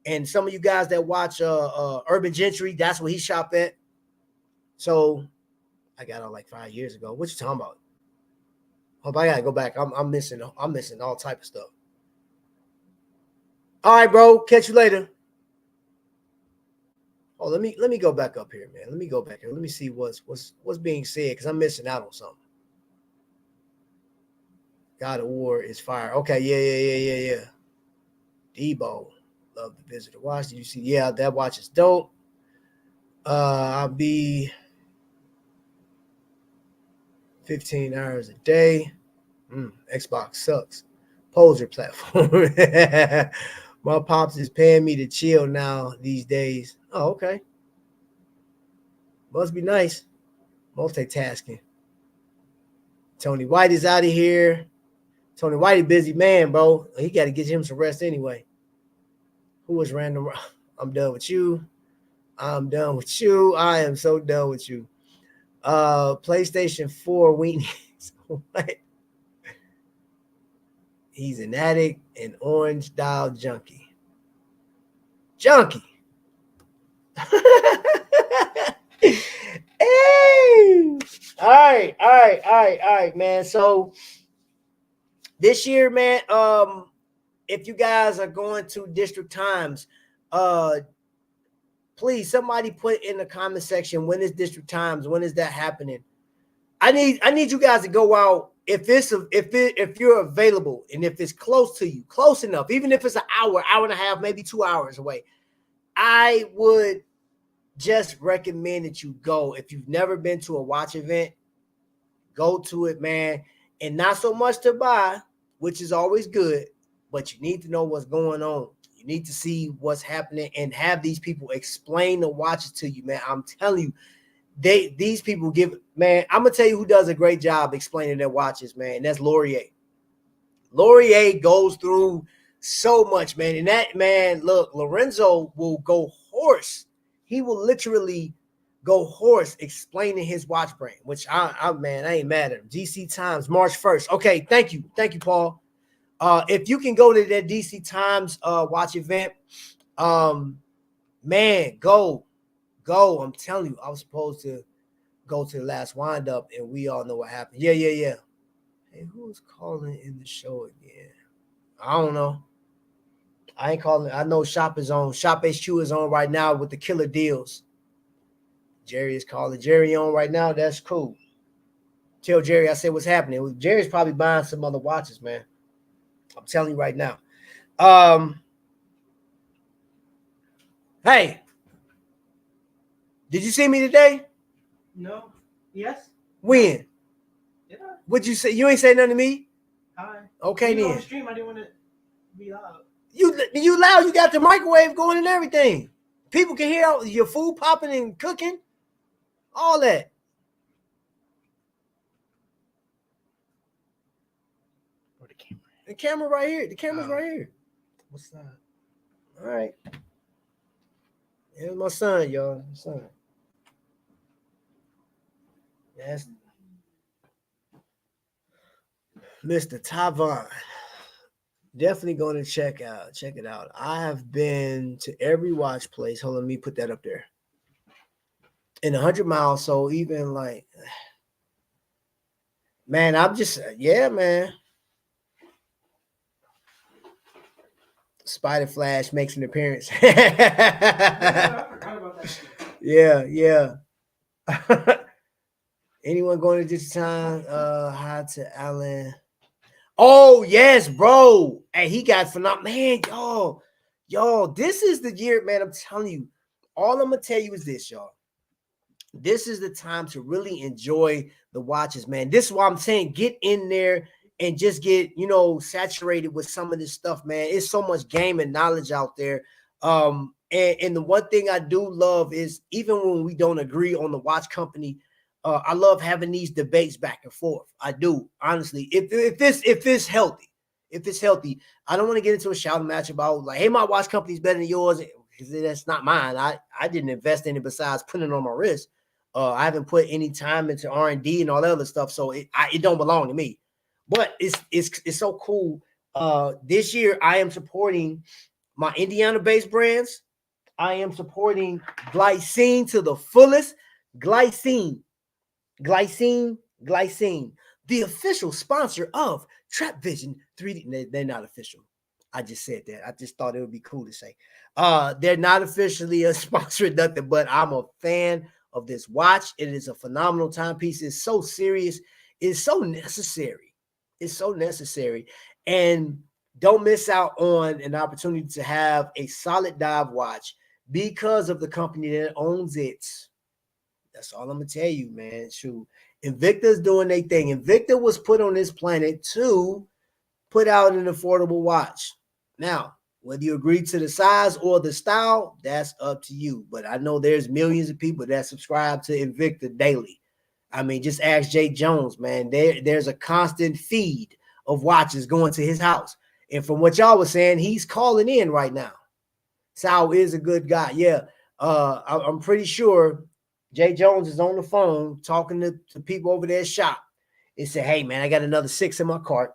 And some of you guys that watch Urban Gentry, that's where he shop at. So I got on like 5 years ago. What you talking about? Hope I gotta go back. I'm missing all type of stuff. All right, bro. Catch you later. Oh, let me go back up here, man. Let me go back here. Let me see what's being said, because I'm missing out on something. God of War is fire. Okay, yeah. Debo, love the visitor watch. Did you see? Yeah, that watch is dope. I'll be 15 hours a day. Xbox sucks. Poser platform. My pops is paying me to chill now these days. Oh, okay. Must be nice. Multitasking. Tony White is out of here. Tony White, a busy man, bro. He got to get him some rest anyway. Who was Random? I'm done with you. I'm done with you. I am so done with you. PlayStation 4 weenies. What? He's an addict and orange dial junkie. Hey! All right, man. So this year, man, if you guys are going to District Times, please, somebody put in the comment section, when is District Times? When is that happening? I need you guys to go out if you're available, and if it's close to you, close enough, even if it's an hour and a half, maybe 2 hours away. I would just recommend that you go. If you've never been to a watch event, go to it, man. And not so much to buy, which is always good, but you need to know what's going on. You need to see what's happening and have these people explain the watches to you, man. I'm telling you, these people give, man, I'm gonna tell you who does a great job explaining their watches, man. That's Laurier. Laurier goes through so much, man. And that, man, look, Lorenzo will go hoarse. He will literally go hoarse explaining his watch brand, which man, I ain't mad at him. DC Times, March 1st. Okay, thank you, Paul. If you can go to that DC Times watch event, man, go. I'm telling you, I was supposed to go to the last wind up, and we all know what happened. Yeah. Hey, who's calling in the show again? I don't know. I ain't calling. I know Shop is on. Shop HQ is on right now with the killer deals. Jerry is calling. Jerry on right now. That's cool. Tell Jerry I said what's happening. Jerry's probably buying some other watches, man. I'm telling you right now. Hey, did you see me today? No. Yes. When? Yeah. What'd you say? You ain't say nothing to me? Hi. Okay, then. On the stream, I didn't want to be loud. You loud. You got the microwave going and everything. People can hear your food popping and cooking. All that. Or the camera. The camera right here. The camera's right here. What's that? All right. Here's my son, y'all. My son. That's Mr. Tavon. Definitely going to check it out. I have been to every watch place. Hold on, let me put that up there. In 100 miles, so even like, man, I'm just, yeah, man. Spider Flash makes an appearance. I forgot about that. Yeah. Anyone going to this time? Hi to Alan. Oh, yes, bro. Hey, he got phenomenal. Man, y'all, this is the year, man. I'm telling you. All I'm going to tell you is this, y'all. This is the time to really enjoy the watches, man. This is why I'm saying get in there and just get, saturated with some of this stuff, man. It's so much game and knowledge out there. And the one thing I do love is even when we don't agree on the watch company, I love having these debates back and forth. I do, honestly. If it's healthy, I don't want to get into a shouting match about like, hey, my watch company's better than yours, because that's not mine. I didn't invest in it besides putting it on my wrist. I haven't put any time into R&D and all that other stuff, so it don't belong to me. But it's so cool. This year I am supporting my Indiana-based brands. I am supporting Glycine to the fullest. Glycine, the official sponsor of Trap Vision 3D. They're not official. I just said that. I just thought it would be cool to say. They're not officially a sponsor, nothing, but I'm a fan of this watch. It is a phenomenal timepiece. It's so serious. It's so necessary. And don't miss out on an opportunity to have a solid dive watch because of the company that owns it. That's all I'm going to tell you, man. Shoot. Invicta's doing their thing. Invicta was put on this planet to put out an affordable watch. Now, whether you agree to the size or the style, that's up to you. But I know there's millions of people that subscribe to Invicta daily. I mean, just ask Jay Jones, man. There's a constant feed of watches going to his house. And from what y'all was saying, he's calling in right now. Sal is a good guy. Yeah. I'm pretty sure Jay Jones is on the phone talking to people over there at shop and say, hey, man, I got another 6 in my cart.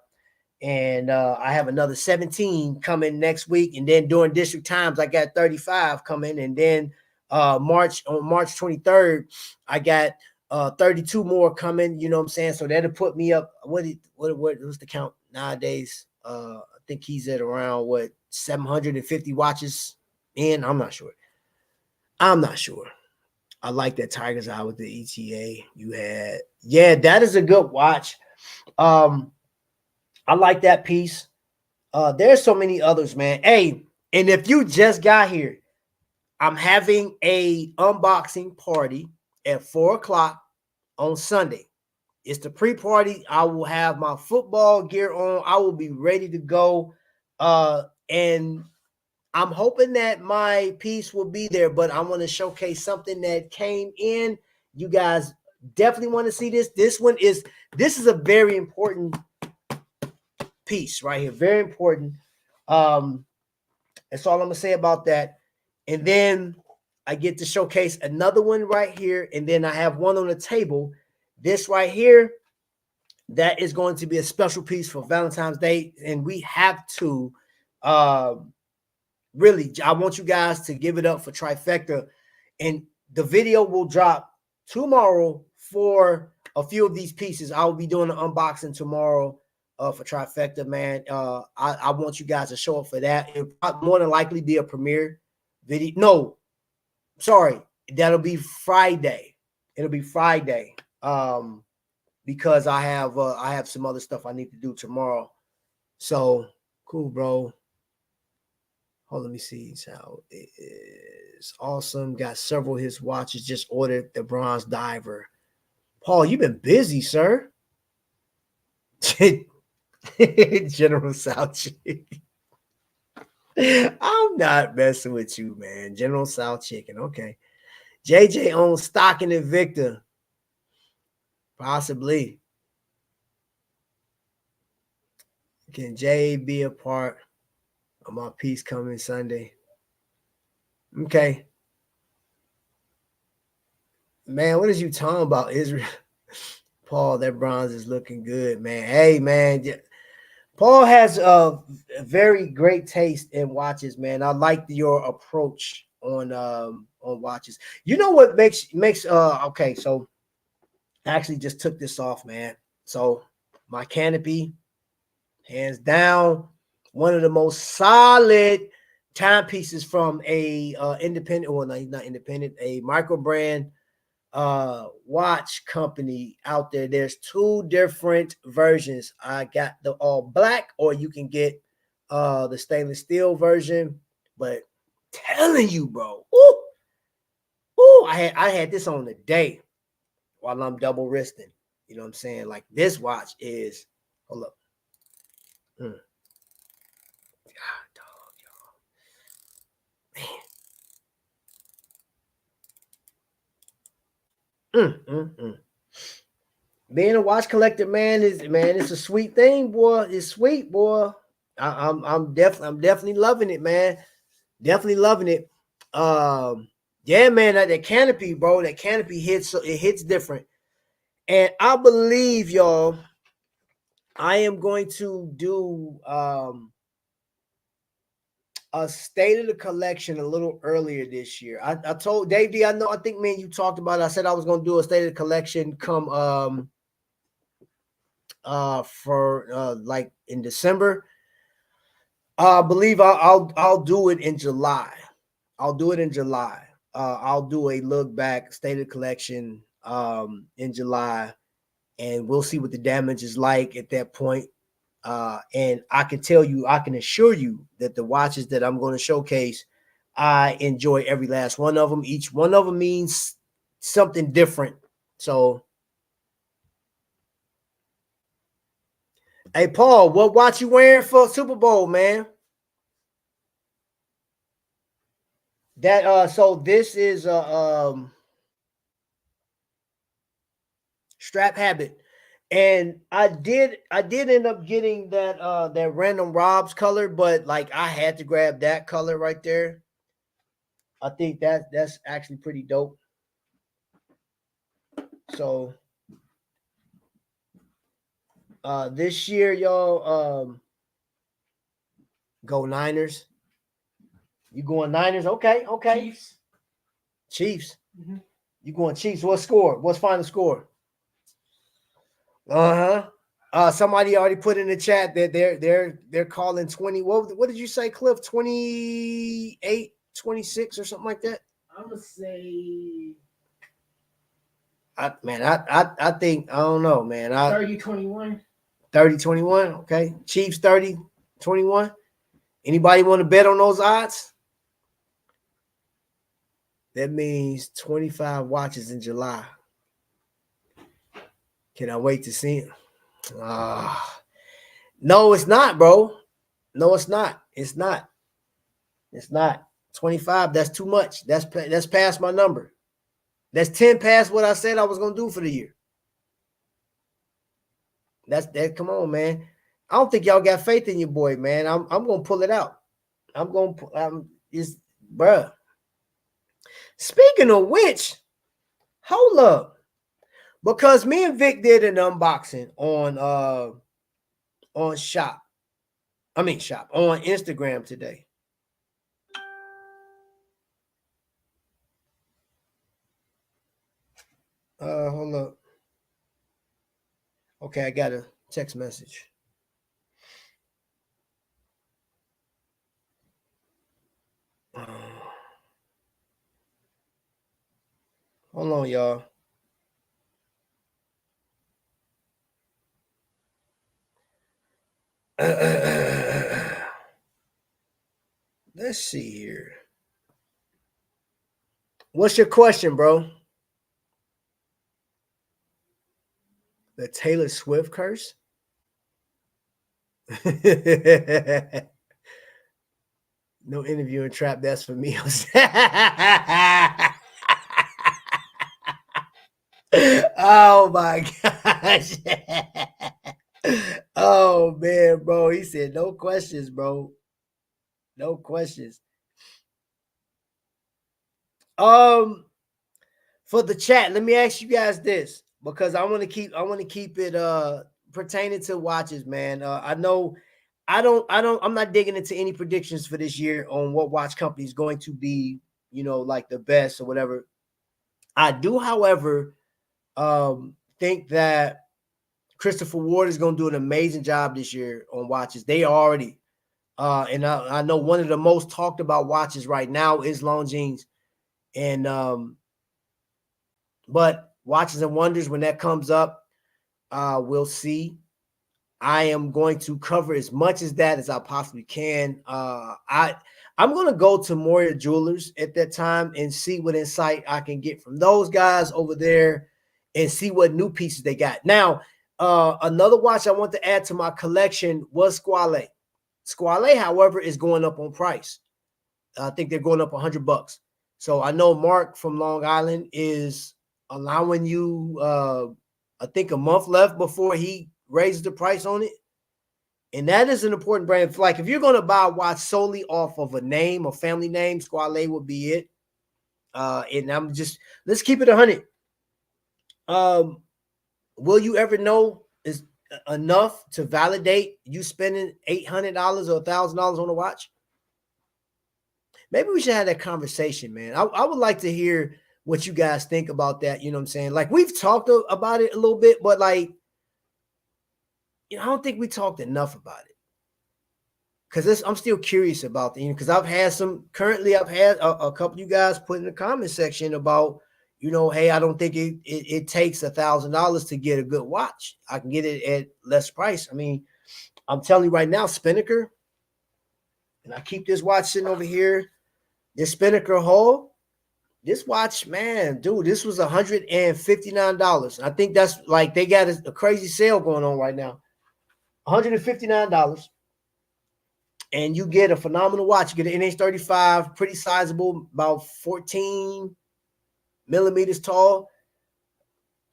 And I have another 17 coming next week. And then during district times, I got 35 coming. And then on March 23rd, I got 32 more coming. You know what I'm saying? So that'll put me up. What's the count nowadays? I think he's at around 750 watches in. I'm not sure. I like that Tiger's Eye with the ETA you had. Yeah, that is a good watch. I like that piece. There's so many others, man. Hey, and if you just got here, I'm having a unboxing party at 4:00 on Sunday. It's the pre-party. I will have my football gear on. I will be ready to go. And I'm hoping that my piece will be there, but I want to showcase something that came in You guys definitely want to see this. This is a very important piece right here. Very important. That's all I'm gonna say about that. And then I get to showcase another one right here, and then I have one on the table. This right here, that is going to be a special piece for Valentine's Day, and we have to really, I want you guys to give it up for Trifecta, and the video will drop tomorrow for a few of these pieces. I will be doing an unboxing tomorrow for Trifecta, man. I want you guys to show up for that. It'll more than likely be a premiere video. No, sorry, that'll be Friday. It'll be Friday. Because I have some other stuff I need to do tomorrow. So cool, bro. Hold, let me see how it is. Awesome. Got several of his watches. Just ordered the bronze diver. Paul, you've been busy, sir. General South Chicken. I'm not messing with you, man. General South Chicken. Okay. JJ owns stock in Invicta. Possibly. Can Jay be a part of my piece coming Sunday? Okay. Man, what is you talking about, Israel? Paul, that bronze is looking good, man. Hey, man. Paul has a very great taste in watches, man. I like your approach on watches. You know what makes okay, so I actually just took this off, man. So my canopy, hands down, one of the most solid timepieces from a independent, well, no, not independent, a micro brand watch company out there. There's two different versions. I got the all black, or you can get the stainless steel version. But telling you, bro, I had this on the day while I'm double wristing. You know what I'm saying? Like, this watch is, hold up. God, dog, y'all. Man. Being a watch collector, man, it's a sweet thing, boy. It's sweet, boy. I'm definitely loving it, man. Definitely loving it. Yeah, man, that canopy, bro. That canopy hits different. And I believe, y'all, I am going to do a state of the collection a little earlier this year. I told Dave D, I think, man, you talked about it. I said I was gonna do a state of the collection come for like in December. I believe I'll do it in July. I'll do it in July. I'll do a look back state of the collection in July, and we'll see what the damage is like at that point. And I can assure you that the watches that I'm going to showcase, I enjoy every last one of them. Each one of them means something different. So, hey, Paul, what watch you wearing for Super Bowl, man? That so this is Strap Habit. And I did end up getting that Random Robs color, but like I had to grab that color right there. I think that's actually pretty dope. So this year, y'all, go Niners. You going Niners? Okay. Chiefs. Mm-hmm. You going Chiefs? What score? What's final score? Somebody already put in the chat that they're calling 20. What did you say, Cliff? 28, 26 or something like that? I'm gonna say I think, I don't know, man. 30-21. 30-21. Okay. Chiefs 30-21. Anybody want to bet on those odds? That means 25 watches in July. Can I wait to see it? No, it's not, bro. No, it's not. It's not. 25. That's too much. That's past my number. That's 10 past what I said I was gonna do for the year. That's that. Come on, man. I don't think y'all got faith in your boy, man. I'm gonna pull it out. I'm gonna is bruh. Speaking of which, hold up. Because me and Vic did an unboxing on shop. I mean shop on Instagram today. Hold up. Okay, I got a text message. Hold on, y'all. Let's see here. What's your question, bro? The Taylor Swift curse? No interview and trap. That's for me. Oh my gosh. Oh man, bro. He said no questions, bro. No questions. For the chat, let me ask you guys this because I want to keep it pertaining to watches, man. I know I'm not digging into any predictions for this year on what watch company is going to be, like the best or whatever. I do, however, think that Christopher Ward is going to do an amazing job this year on watches. They already, and I know one of the most talked about watches right now is Longines, and but Watches and Wonders, when that comes up, we'll see. I am going to cover as much as that as I possibly can. I'm going to go to Moria Jewelers at that time and see what insight I can get from those guys over there and see what new pieces they got. Now, another watch I want to add to my collection was Squale. Squale, however, is going up on price. I think they're going up $100. So I know Mark from Long Island is allowing you, I think, a month left before he raises the price on it. And that is an important brand. Like if you're going to buy a watch solely off of a name, a family name, Squale would be it. And let's keep it 100. Will you ever know is enough to validate you spending $800 or $1,000 on a watch? Maybe we should have that conversation, man. I would like to hear what you guys think about that. You know what I'm saying? Like we've talked about it a little bit, but like, I don't think we talked enough about it. Because I'm still curious about the, because I've had a couple of you guys put in the comment section about, hey, I don't think it takes $1,000 to get a good watch. I can get it at less price. I mean, I'm telling you right now, Spinnaker, and I keep this watch sitting over here, this Spinnaker Hall, this watch, man, dude, this was $159. I think that's like they got a crazy sale going on right now. $159. And you get a phenomenal watch. You get an NH35, pretty sizable, about 14 millimeters tall.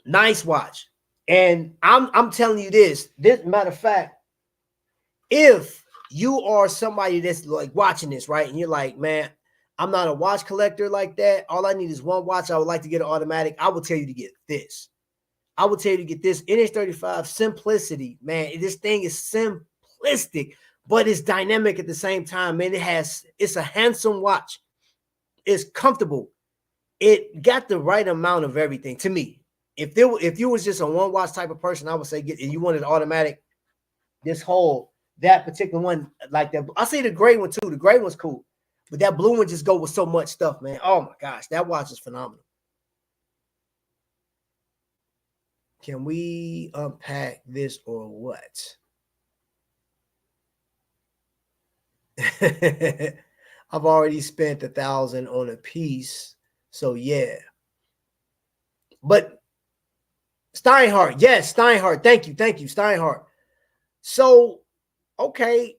Nice watch. And I'm telling you this matter of fact, if you are somebody that's like watching this, right? And you're like, man, I'm not a watch collector like that. All I need is one watch. I would like to get an automatic. I will tell you to get this. I will tell you to get this NH35 Simplicity, man. This thing is simplistic, but it's dynamic at the same time, man. It's a handsome watch. It's comfortable. It got the right amount of everything to me. If you was just a one watch type of person, I would say and you wanted automatic, that particular one like that. I say the gray one too. The gray one's cool, but that blue one just go with so much stuff, man. Oh my gosh, that watch is phenomenal. Can we unpack this or what? I've already spent $1,000 on a piece, so yeah. But Steinhardt, yes, Steinhardt. Thank you, Steinhardt. So, okay,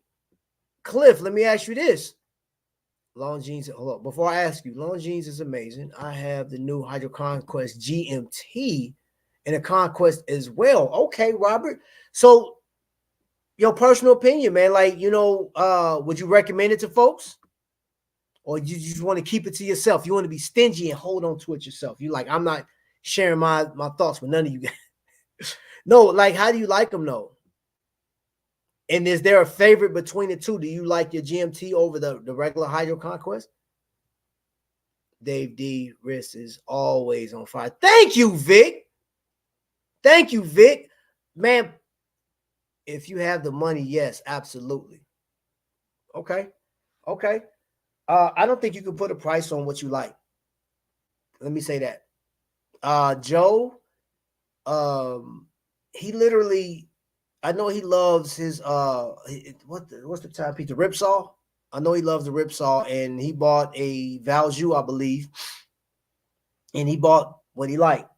Cliff, let me ask you this: Longines. Hold up. Before I ask you, Longines is amazing. I have the new Hydro Conquest GMT and a Conquest as well. Okay, Robert. So your personal opinion, man. Like, would you recommend it to folks? Or you just want to keep it to yourself? You want to be stingy and hold on to it yourself. You like, I'm not sharing my thoughts with none of you guys. No, like, how do you like them though? And is there a favorite between the two? Do you like your GMT over the regular Hydro Conquest? Dave D. Wrist is always on fire. Thank you, Vic. Thank you, Vic. Man, if you have the money, yes, absolutely. Okay. Okay. I don't think you can put a price on what you like. Let me say that. Joe, he literally, I know he loves his what's the timepiece? The Ripsaw. I know he loves the Ripsaw, and he bought a Valjoux, I believe, and he bought what he liked.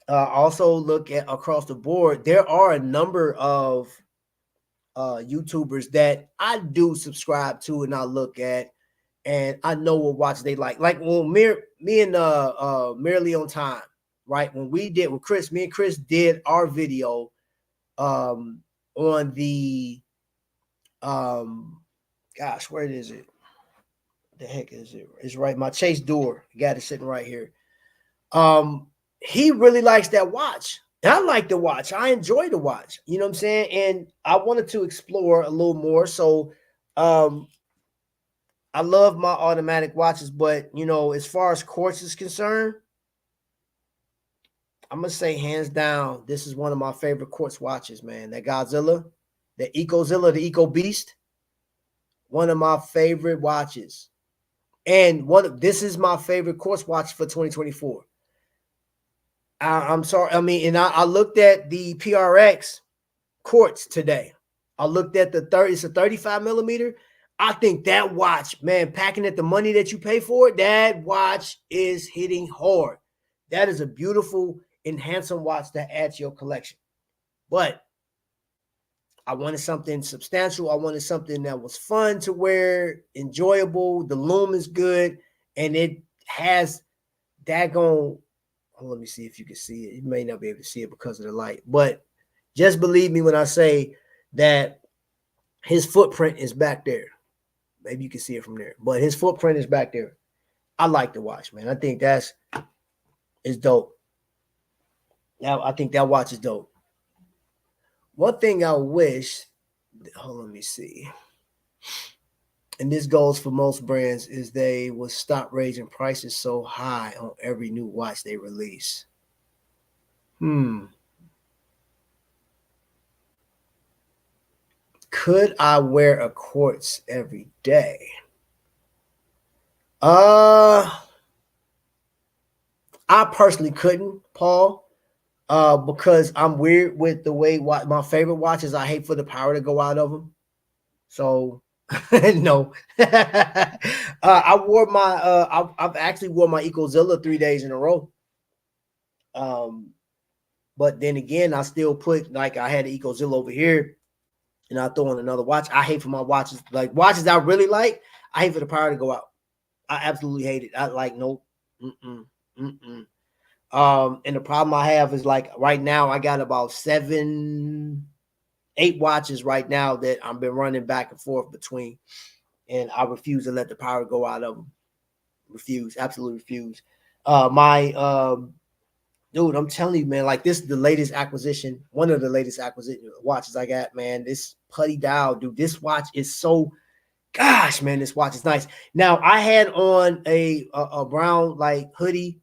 Also, look at across the board. There are a number of YouTubers that I do subscribe to and I look at, and I know what watch they like. Like when me and Merely on Time, right? When me and Chris did our video on the gosh, where is it? The heck is it? It's right. My Chase door. Got it sitting right here. He really likes that watch. I like the watch. I enjoy the watch. You know what I'm saying? And I wanted to explore a little more. So I love my automatic watches, but as far as quartz is concerned, I'm gonna say hands down, this is one of my favorite quartz watches, man. That Godzilla, the Ecozilla, the Eco Beast, one of my favorite watches. And this is my favorite quartz watch for 2024. I'm sorry. I mean, and I looked at the PRX quartz today. I looked at it's a 35 millimeter. I think that watch, man, packing at the money that you pay for it, that watch is hitting hard. That is a beautiful and handsome watch that adds to your collection. But I wanted something substantial. I wanted something that was fun to wear, enjoyable. The lume is good, and it has daggone. Let me see if you can see it. You may not be able to see it because of the light, but just believe me when I say that his footprint is back there. Maybe you can see it from there, but his footprint is back there. I like the watch, man. I think it's dope. Now I think that watch is dope. One thing I wish, let me see, and this goes for most brands, is they would stop raising prices so high on every new watch they release. Could I wear a quartz every day? I personally couldn't, Paul, because I'm weird with the way my favorite watches. I hate for the power to go out of them. So no, I wore I've actually wore my Ecozilla 3 days in a row. But then again, I still put, like, I had the Ecozilla over here, and I throw on another watch. I hate for my watches, like watches I really like, I hate for the power to go out. I absolutely hate it. I like, nope. And the problem I have is, like, right now I got about 7, 8 watches right now that I've been running back and forth between, and I refuse to let the power go out of them. Refuse, absolutely refuse. Dude, I'm telling you, man, like, this is the latest acquisition, one of the latest acquisition watches I got, man. This putty dial, dude, this watch is so, gosh, man, this watch is nice. Now, I had on a brown, like, hoodie.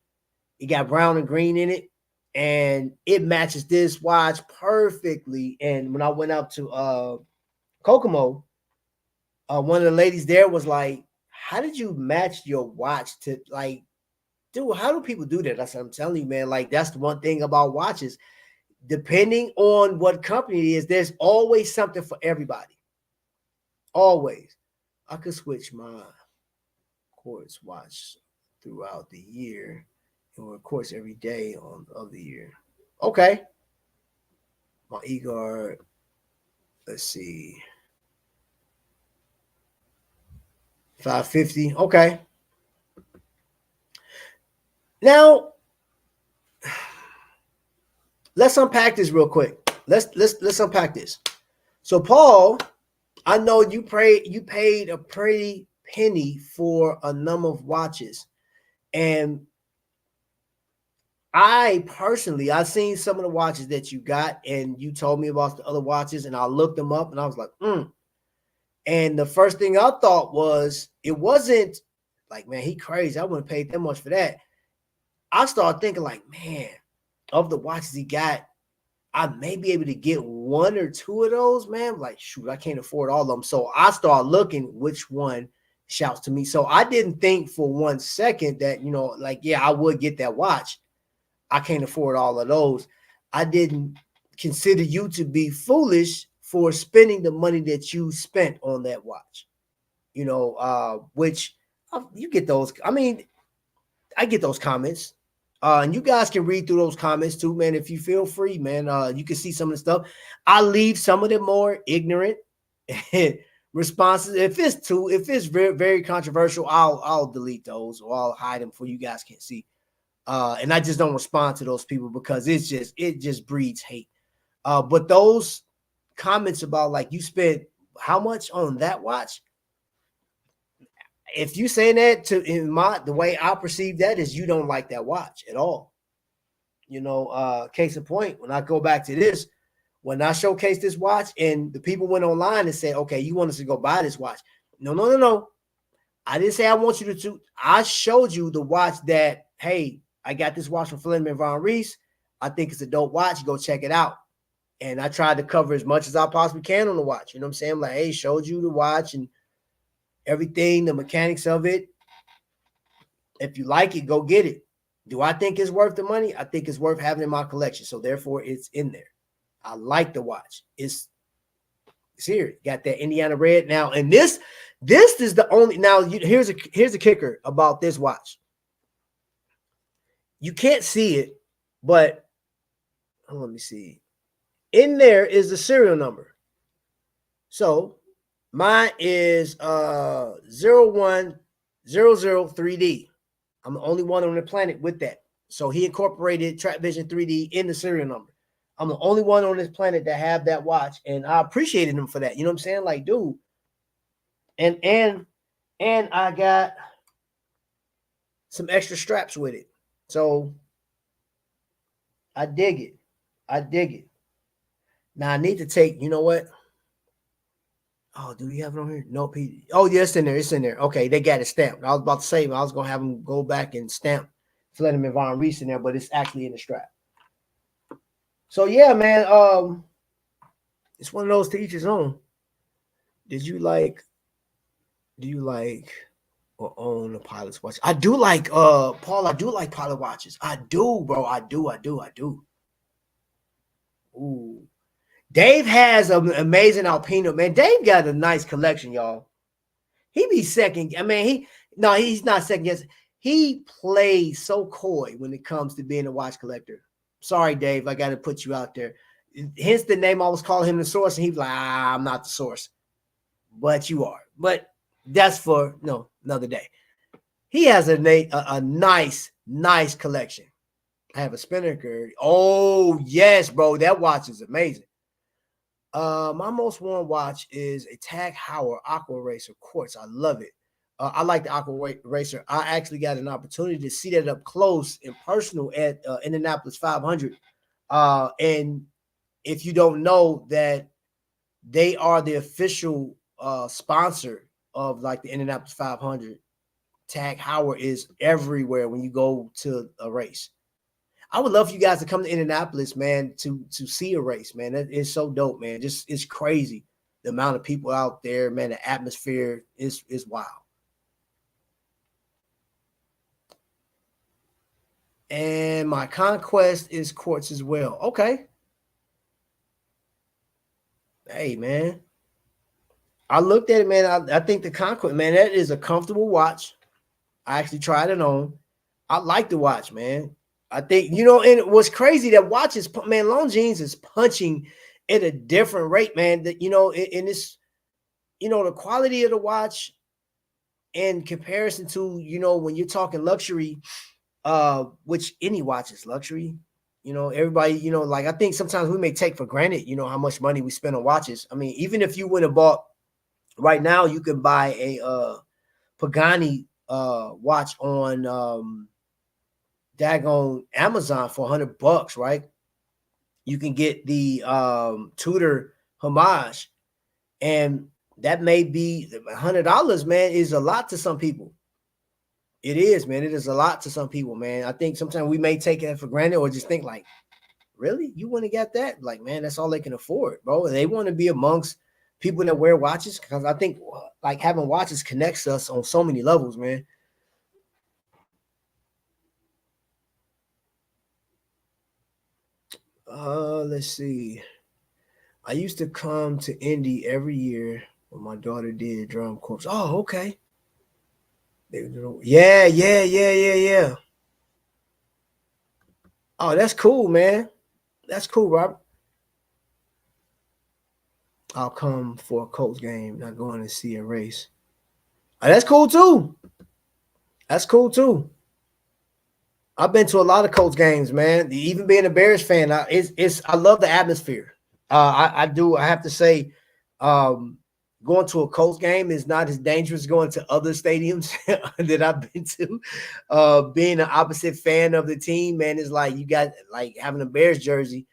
It got brown and green in it, and it matches this watch perfectly. And when I went up to Kokomo, one of the ladies there was like, how did you match your watch to, like, dude, how do people do that? I said, I'm telling you, man, like, that's the one thing about watches. Depending on what company it is, there's always something for everybody. Always. I could switch my quartz watch throughout the year, or of course every day of the year. Okay. My eGuard, let's see. $550. Okay. Now, let's unpack this real quick. Let's unpack this. So, Paul, I know you paid a pretty penny for a number of watches, and I personally, I've seen some of the watches that you got, and you told me about the other watches, and I looked them up, and I was like, And the first thing I thought was, it wasn't like, man, he crazy. I wouldn't pay that much for that. I started thinking like, man, of the watches he got, I may be able to get one or two of those, man. Like, shoot, I can't afford all of them. So I started looking which one shouts to me. So I didn't think for 1 second that, like, yeah, I would get that watch. I can't afford all of those. I didn't consider you to be foolish for spending the money that you spent on that watch, which you get those. I mean, I get those comments. And you guys can read through those comments too, man. If you feel free, man, you can see some of the stuff. I leave some of them more ignorant responses. If it's very, very controversial, I'll delete those or I'll hide them for you guys can't see. And I just don't respond to those people because it just breeds hate. But those comments about like you spent how much on that watch, if you saying that the way I perceive that is you don't like that watch at all. Case in point, when I go back to this, when I showcased this watch and the people went online and said, okay, you want us to go buy this watch. No. I didn't say I want you to. I showed you the watch that, hey, I got this watch from Fleming Von Reese. I think it's a dope watch. Go check it out. And I tried to cover as much as I possibly can on the watch. You know what I'm saying? I'm like, hey, showed you the watch and everything, the mechanics of it. If you like it, go get it. Do I think it's worth the money? I think it's worth having in my collection. So therefore, it's in there. I like the watch. It's here. Got that Indiana red now. And this is the only. Now here's a kicker about this watch. You can't see it, but let me see. In there is the serial number. So mine is 01003D. I'm the only one on the planet with that. So he incorporated TrackVision 3D in the serial number. I'm the only one on this planet that have that watch, and I appreciated him for that. You know what I'm saying? Like, dude. And I got some extra straps with it. So I dig it. Now I need to take, you know what? Oh, do we have it on here? Nope. Oh, yeah, it's in there. It's in there. Okay, they got it stamped. I was about to say, I was going to have them go back and stamp Fleming Von Reese in there, but it's actually in the strap. So, yeah, man, it's one of those to each his own. Do you like or own a pilot's watch? I do like, Paul, I do like pilot watches. I do, bro. I do. Ooh. Dave has an amazing Alpino, man. Dave got a nice collection, y'all. He be second. I mean, he's not second guessing. He plays so coy when it comes to being a watch collector. Sorry, Dave, I got to put you out there. Hence the name I was calling him the source, and he's like, I'm not the source. But you are. But that's for another day. He has a nice collection. I have a Spinnaker. Oh, yes, bro. That watch is amazing. My most worn watch is a Tag Heuer Aqua Racer Quartz. I love it. I like the Aqua Racer. I actually got an opportunity to see that up close and personal at Indianapolis 500. And if you don't know that they are the official sponsor of like the Indianapolis 500, Tag Heuer is everywhere when you go to a race. I would love for you guys to come to Indianapolis, man, to see a race, man. That is so dope, man. Just it's crazy. The amount of people out there, man, the atmosphere is wild. And my Conquest is quartz as well. Okay. Hey, man. I looked at it, man. I think the Conquest, man, that is a comfortable watch. I actually tried it on. I like the watch, man. I think, and what's crazy, that watch is, man, Longines is punching at a different rate, man. That, in this, the quality of the watch in comparison to, when you're talking luxury, which any watch is luxury. Everybody, like I think sometimes we may take for granted, how much money we spend on watches. I mean, even if you went and bought right now, you can buy a Pagani watch on daggone Amazon for $100, right? You can get the Tudor Homage, and that may be $100, man, is a lot to some people. It is, man. It is a lot to some people, man. I think sometimes we may take it for granted or just think like, really? You want to get that? Like, man, that's all they can afford, bro. They want to be amongst people that wear watches, because I think like having watches connects us on so many levels, man. Let's see. I used to come to Indy every year when my daughter did drum corps. Oh, okay. Yeah. Oh, that's cool, man. That's cool, Robert. I'll come for a Colts game, not going to see a race. Oh, that's cool too. That's cool too. I've been to a lot of Colts games, man. Even being a Bears fan, I love the atmosphere. I do. I have to say, going to a Colts game is not as dangerous as going to other stadiums that I've been to. Being an opposite fan of the team, man, is like you got like having a Bears jersey.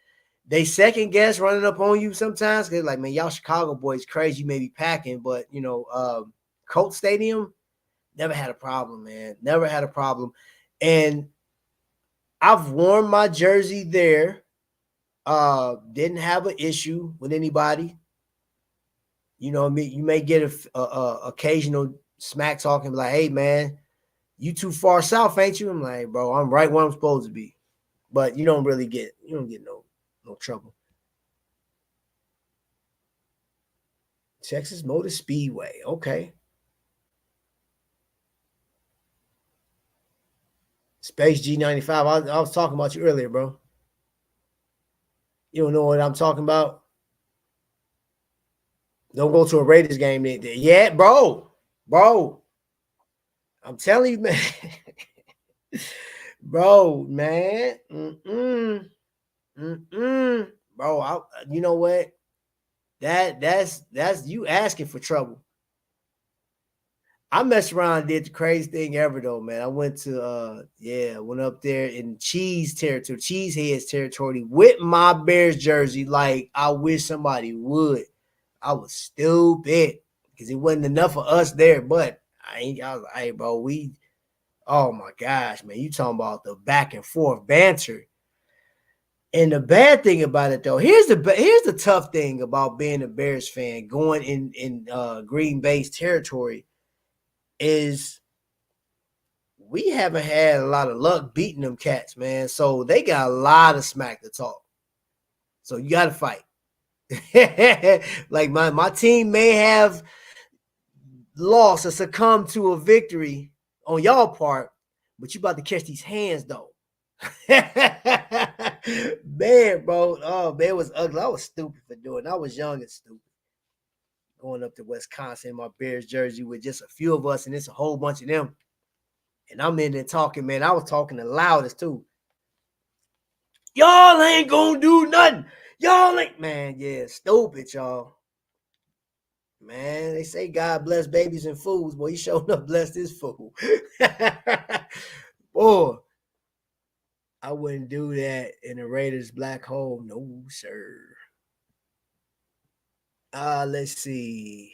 They second guess running up on you sometimes because like, man, y'all Chicago boys crazy. You may be packing, but Colts Stadium never had a problem, man. Never had a problem, and I've worn my jersey there. Didn't have an issue with anybody. You may get a occasional smack talking like, "Hey, man, you too far south, ain't you?" I'm like, "Bro, I'm right where I'm supposed to be." But you don't get no trouble. Texas Motor Speedway, okay. Space G95. I was talking about you earlier, bro. You don't know what I'm talking about? Don't go to a Raiders game. Yeah, bro. I'm telling you, man. Bro, man. Bro, you know what? That's you asking for trouble. I messed around and did the craziest thing ever though, man. I went to went up there in Cheeseheads territory with my Bears jersey. Like I wish somebody would. I was stupid because it wasn't enough of us there, but I was like, hey, bro, oh my gosh, man, you talking about the back and forth banter. And the bad thing about it though, here's the tough thing about being a Bears fan going in Green Bay's territory is we haven't had a lot of luck beating them cats, man. So they got a lot of smack to talk. So you got to fight. Like my team may have lost or succumbed to a victory on y'all part, but you about to catch these hands though. Man, bro. Oh, man, it was ugly. I was stupid for doing it. I was young and stupid. Going up to Wisconsin in my Bears jersey with just a few of us, and it's a whole bunch of them. And I'm in there talking, man. I was talking the loudest too. Y'all ain't gonna do nothing. Y'all ain't, man. Yeah, stupid, y'all. Man, they say God bless babies and fools. Boy, he showed up blessed this fool. Boy, I wouldn't do that in a Raiders black hole. No, sir. Let's see.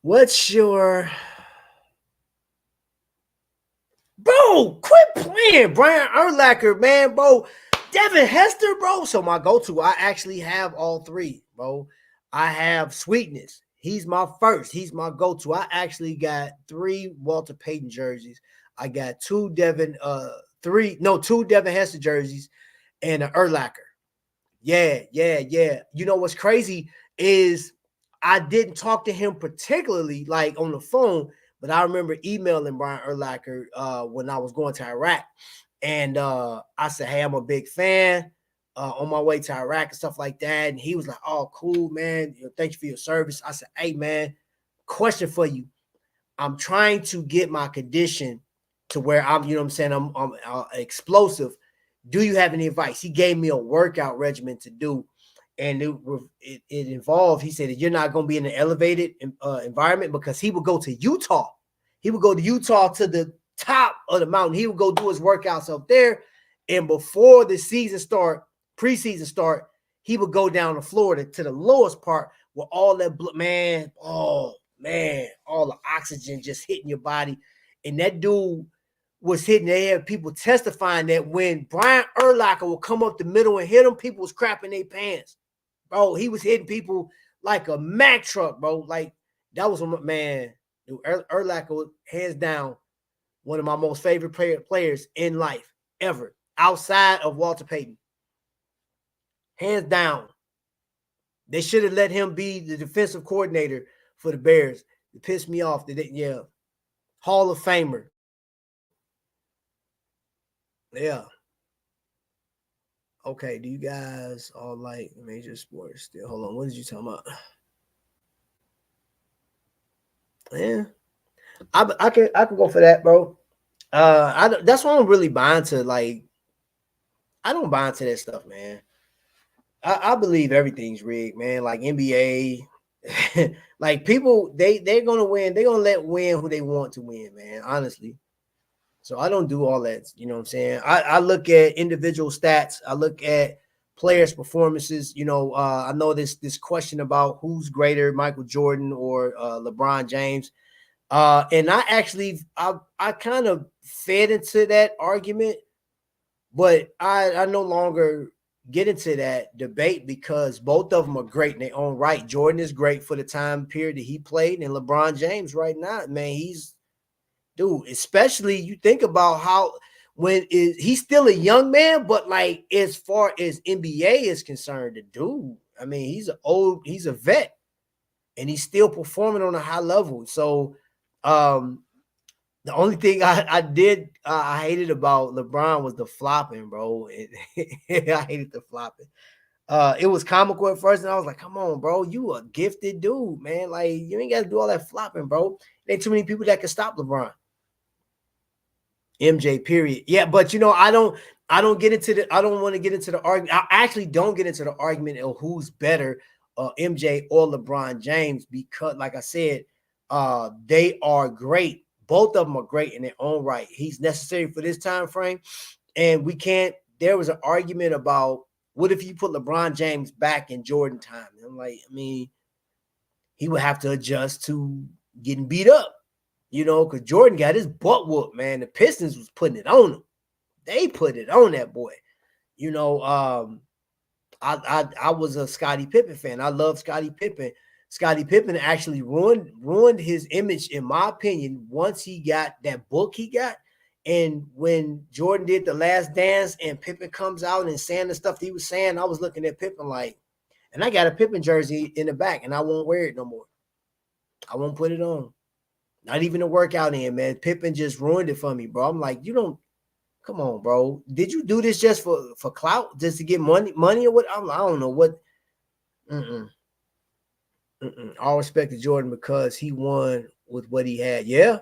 What's your bro? Quit playing, Brian Urlacher, man, bro. Devin Hester, bro. So my go-to, I actually have all three, bro. I have Sweetness. He's my first. He's my go-to. I actually got 3 Walter Payton jerseys. I got 2 Devin Hester jerseys and an Urlacher. Yeah. You know what's crazy is I didn't talk to him particularly like on the phone, but I remember emailing Brian Urlacher when I was going to Iraq. And I said, hey, I'm a big fan on my way to Iraq and stuff like that. And he was like, oh, cool, man. Thank you for your service. I said, hey, man, question for you. I'm trying to get my condition to where I'm, you know what I'm saying, I'm explosive. Do you have any advice? He gave me a workout regimen to do, and it involved, he said that you're not going to be in an elevated environment, because he would go to Utah. He would go to Utah to the top of the mountain. He would go do his workouts up there. And before the season start, preseason start, he would go down to Florida to the lowest part where all that man, oh man, all the oxygen just hitting your body. And that dude was hitting. They had people testifying that when Brian Urlacher would come up the middle and hit him, people was crapping their pants. Bro, he was hitting people like a Mack truck, bro. Like, that was man. Dude, Urlacher, hands down, one of my most favorite players in life ever, outside of Walter Payton. Hands down. They should have let him be the defensive coordinator for the Bears. It pissed me off. Yeah. Hall of Famer. Yeah. Okay, do you guys all like major sports still? Hold on, what did you talking about? Yeah. I can go for that, bro. That's why I'm really buying to, like, I don't buy into that stuff, man. I believe everything's rigged, man. Like NBA, like people, they're gonna win. They're gonna let win who they want to win, man. Honestly. So I don't do all that. You know what I'm saying? I look at individual stats. I look at players' performances. You know, I know this question about who's greater, Michael Jordan or LeBron James. And I kind of fed into that argument, but I no longer get into that debate, because both of them are great in their own right. Jordan is great for the time period that he played, and LeBron James right now, man, dude, especially you think about how he's still a young man, but like as far as NBA is concerned, the dude, I mean, he's a vet, and he's still performing on a high level. So the only thing I hated about LeBron was the flopping, bro. I hated the flopping. It was comical at first, and I was like, come on, bro, you a gifted dude, man. Like, you ain't got to do all that flopping, bro. There ain't too many people that can stop LeBron. MJ, period. Yeah, but I don't want to get into the argument. I actually don't get into the argument of who's better, MJ or LeBron James, because like I said, they are great. Both of them are great in their own right. He's necessary for this time frame. And there was an argument about, what if you put LeBron James back in Jordan time? And I'm like, I mean, he would have to adjust to getting beat up. Because Jordan got his butt whooped, man. The Pistons was putting it on him. They put it on that boy. I was a Scottie Pippen fan. I love Scottie Pippen. Scottie Pippen actually ruined his image, in my opinion, once he got that book he got. And when Jordan did The Last Dance and Pippen comes out and saying the stuff he was saying, I was looking at Pippen like, and I got a Pippen jersey in the back, and I won't wear it no more. I won't put it on. Not even a workout in, man. Pippen just ruined it for me, bro. I'm like, come on, bro. Did you do this just for clout, just to get money or what? I don't know what. All respect to Jordan, because he won with what he had. Yeah.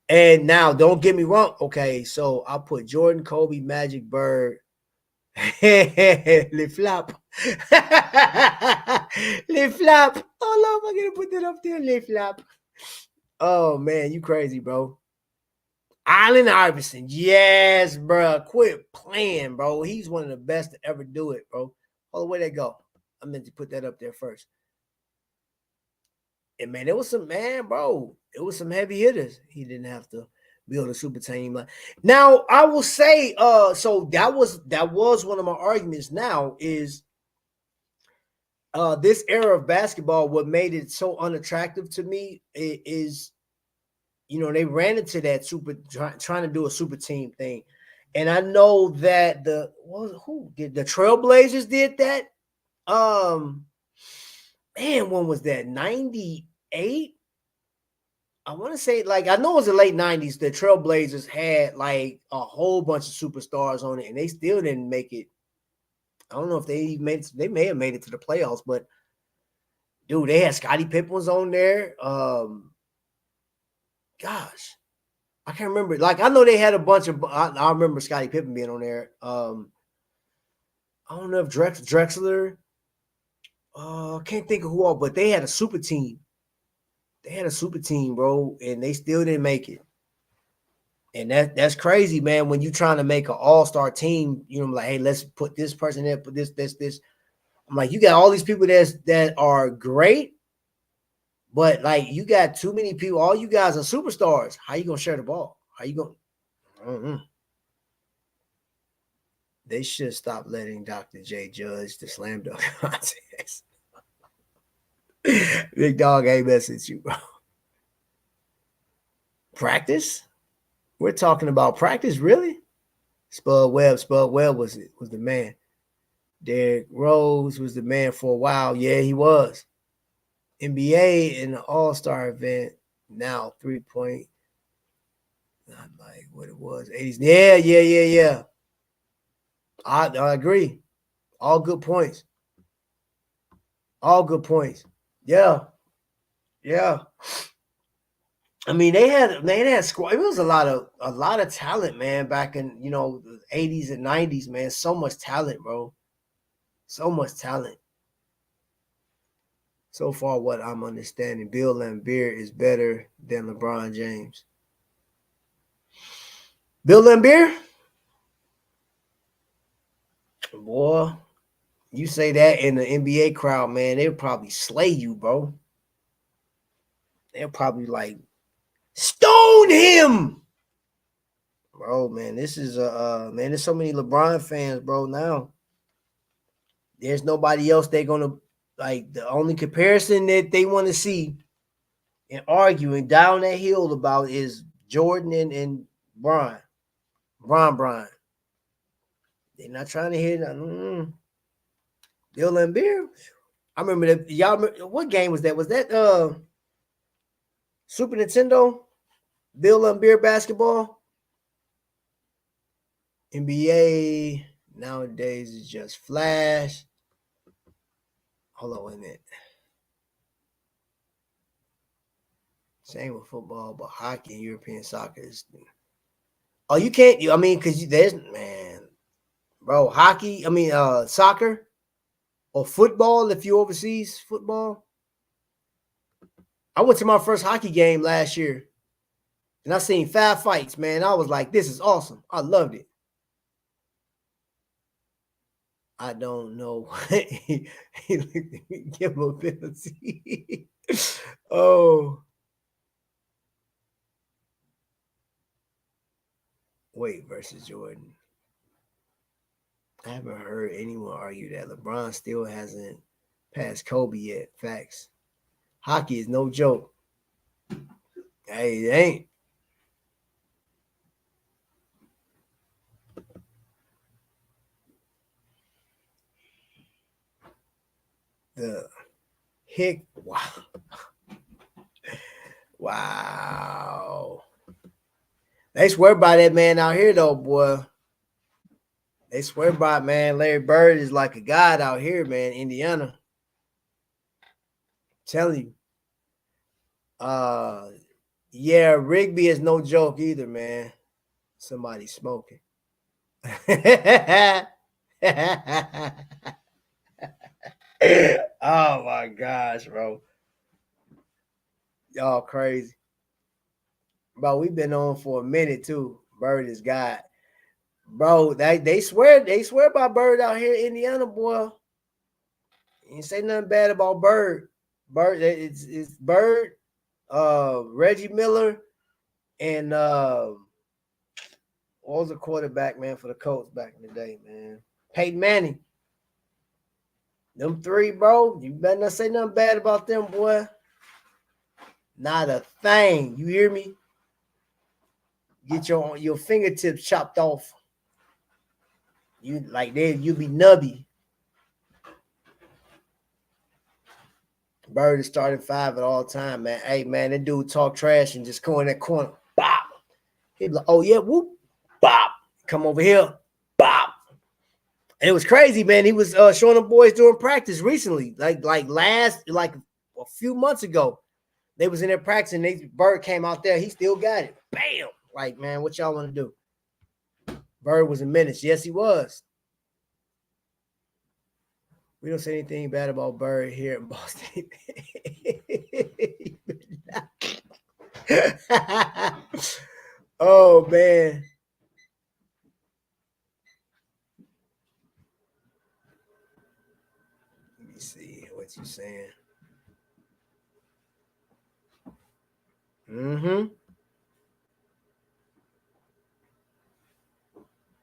And now, don't get me wrong. Okay, so I put Jordan, Kobe, Magic, Bird, Le Flop. Le Flop. Oh, no, I'm going to put that up there, Le Flop. Oh, man, you crazy, bro. Allen Iverson. Yes, bro. Quit playing, bro. He's one of the best to ever do it, bro. Oh, where'd that go? I meant to put that up there first. And, man, it was some heavy hitters. He didn't have to build a super team. Now, I will say, so that was one of my arguments now is this era of basketball, what made it so unattractive to me is, they ran into that trying to do a super team thing. And I know that who did the Trailblazers did that? Man, when was that? 98? I want to say, like, I know it was the late 90s. The Trailblazers had like a whole bunch of superstars on it, and they still didn't make it. I don't know if they may have made it to the playoffs, but dude, they had Scottie Pippen was on there. gosh, I can't remember. Like I know they had a bunch of. I remember Scottie Pippen being on there. I don't know if Drexler. I can't think of who all, but they had a super team. They had a super team, bro, and they still didn't make it. And that's crazy, man. When you're trying to make an all-star team, you know, like, hey, let's put this person there, put this. I'm like, you got all these people that are great, but like you got too many people. All you guys are superstars. How you gonna share the ball? How you gonna? Mm-hmm. They should stop letting Dr. J judge the slam dunk contest. Big dog ain't messing with you, bro. Practice? We're talking about practice, really? Spud Webb was the man. Derrick Rose was the man for a while. Yeah, he was. NBA in the All-Star event, now 3-point. Not like what it was. 80s. Yeah. I agree. All good points. All good points. Yeah. I mean, they had squad. It was a lot of talent, man, back in the 80s and 90s, man. So much talent, bro. So much talent. So far, what I'm understanding, Bill Laimbeer is better than LeBron James. Bill Laimbeer? Boy, you say that in the NBA crowd, man, they'll probably slay you, bro. They'll probably like stone him. Bro, man, this is man, there's so many LeBron fans, bro, now. There's nobody else they're gonna like. The only comparison that they want to see and arguing down that hill about is Jordan and Bron. They're not trying to hear that. Bill Laimbeer. I remember that. Y'all remember, what game was that? Was that Super Nintendo? Bill Laimbeer basketball? NBA nowadays is just Flash. Hold on, wait a minute. Same with football, but hockey and European soccer is. Oh, you can't. I mean, because there's bro, hockey. I mean, soccer or football. If you overseas football, I went to my first hockey game last year, and I seen 5 fights. Man, I was like, "This is awesome." I loved it. I don't know. He looked at me, give him a penalty. Oh. Wade versus Jordan. I haven't heard anyone argue that LeBron still hasn't passed Kobe yet. Facts. Hockey is no joke. Hey, it ain't. The hick. Wow. They swear by that man out here, though, boy. They swear by it, man. Larry Bird is like a god out here, man. Indiana. I'm telling you. Yeah, Rigby is no joke either, man. Somebody smoking. Oh my gosh, bro. Y'all crazy. Bro, we've been on for a minute too. Bird is God. Bro, they swear by Bird out here in Indiana, boy. You ain't say nothing bad about Bird. Bird, it's Bird, Reggie Miller, and what was the quarterback, man, for the Colts back in the day, man? Peyton Manning. Them 3, bro. You better not say nothing bad about them, boy. Not a thing. You hear me? Get your fingertips chopped off. You like you'll be nubby. Bird is starting 5 at all time, man. Hey, man, that dude talk trash and just go in that corner. Bop. He'd be like, oh, yeah, whoop. Bop. Come over here. Bop. And it was crazy, man. He was showing the boys during practice recently, like a few months ago. They was in there practicing. Bird came out there. He still got it. Bam! Like, man, what y'all want to do? Bird was a menace. Yes, he was. We don't say anything bad about Bird here in Boston. Oh, man. Let me see what you saying. Mm-hmm.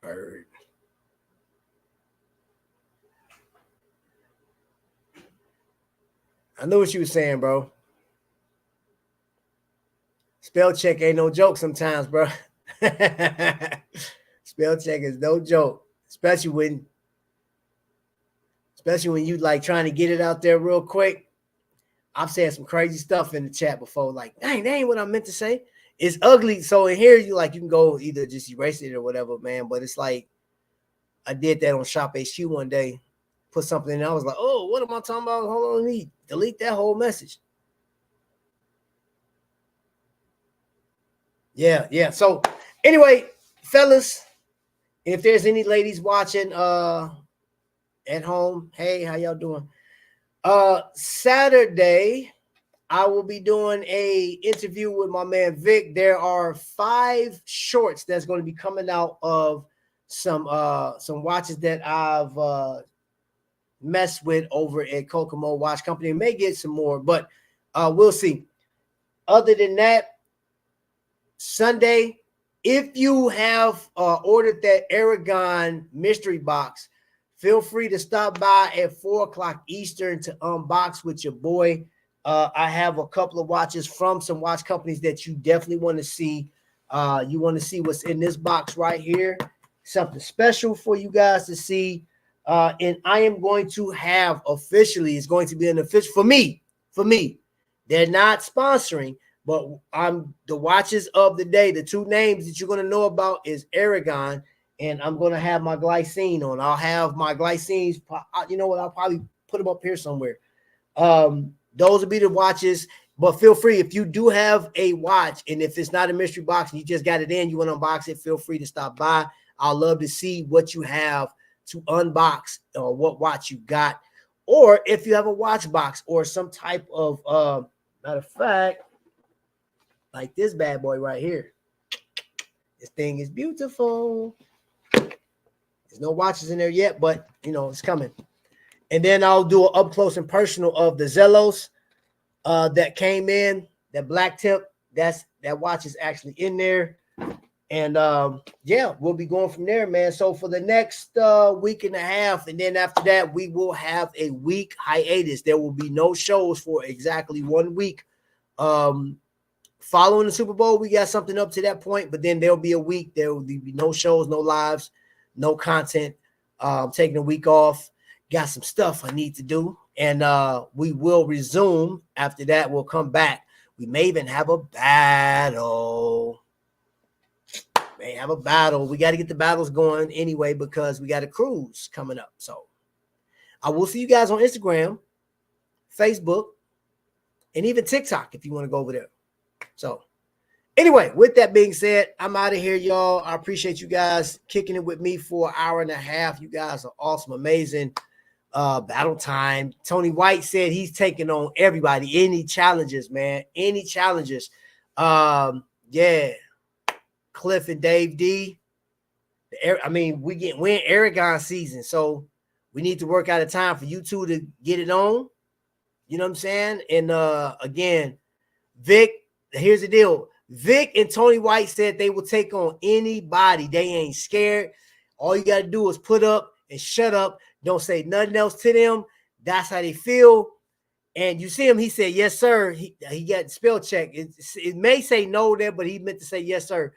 Bird. I know what you were saying, bro. Spell check ain't no joke sometimes, bro. Spell check is no joke, especially when you like trying to get it out there real quick. I've said some crazy stuff in the chat before, like, dang, that ain't what I meant to say. It's ugly. So in here, you can go either just erase it or whatever, man. But it's like, I did that on Shop HQ one day, put something in. I was like, oh, what am I talking about? Hold on, let me delete that whole message. Yeah. So anyway, fellas, if there's any ladies watching at home, hey, how y'all doing? Saturday, I will be doing a interview with my man Vic. There are 5 shorts that's going to be coming out of some watches that I've messed with over at Kokomo Watch Company. May get some more, but we'll see. Other than that, Sunday, if you have ordered that Aragon mystery box, feel free to stop by at 4:00 Eastern to unbox with your boy. I have a couple of watches from some watch companies that you definitely want to see. You want to see what's in this box right here. Something special for you guys to see. And I am going to have officially, it's going to be an official for me. They're not sponsoring, but I'm the watches of the day. The 2 names that you're going to know about is Aragon, and I'm going to have my glycine on. I'll have my glycines. You know what? I'll probably put them up here somewhere. Those will be the watches, but feel free if you do have a watch, and if it's not a mystery box and you just got it in, you want to unbox it, feel free to stop by. I'll love to see what you have to unbox or what watch you got, or if you have a watch box or some type of matter of fact, like this bad boy right here. This thing is beautiful. There's no watches in there yet, but it's coming. And then I'll do an up close and personal of the Zellos that came in, that black tip. That watch is actually in there. And yeah, we'll be going from there, man. So for the next week and a half, and then after that, we will have a week hiatus. There will be no shows for exactly 1 week. Following the Super Bowl, we got something up to that point, but then there'll be a week. There will be no shows, no lives, no content. Taking a week off. Got some stuff I need to do, and we will resume after that. We'll come back. We may even have a battle. We got to get the battles going anyway because we got a cruise coming up. So I will see you guys on Instagram, Facebook, and even TikTok if you want to go over there. So anyway, with that being said, I'm out of here, y'all. I appreciate you guys kicking it with me for an hour and a half. You guys are awesome, amazing. Battle time. Tony White said he's taking on everybody. Any challenges, man? Any challenges? Yeah. Cliff and Dave D. We're in Aragon season, so we need to work out a time for you two to get it on. You know what I'm saying? And again, Vic, here's the deal. Vic and Tony White said they will take on anybody. They ain't scared. All you got to do is put up and shut up. Don't say nothing else to them. That's how they feel. And you see him, he said, yes, sir. He got spell check. It may say no there, but he meant to say yes, sir.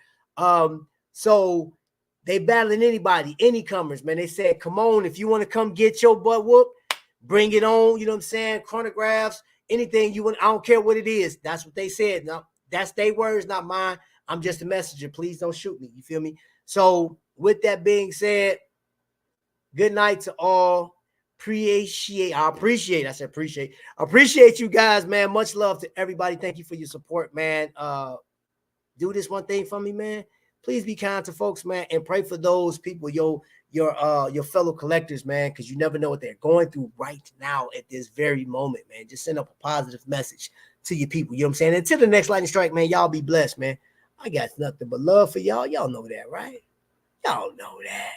So they battling anybody, any comers, man. They said, come on, if you want to come get your butt whooped, bring it on. You know what I'm saying? Chronographs, anything you want. I don't care what it is. That's what they said. Now, that's their words, not mine. I'm just a messenger. Please don't shoot me. You feel me? So with that being said, good night to all. appreciate you guys, man. Much love to everybody. Thank you for your support, man. Do this one thing for me, man. Please be kind to folks, man, and pray for those people, your fellow collectors, man, because you never know what they're going through right now at this very moment, man. Just send up a positive message to your people. You know what I'm saying? Until the next lightning strike, man, y'all be blessed, man. I got nothing but love for y'all. Y'all know that, right? Y'all know that.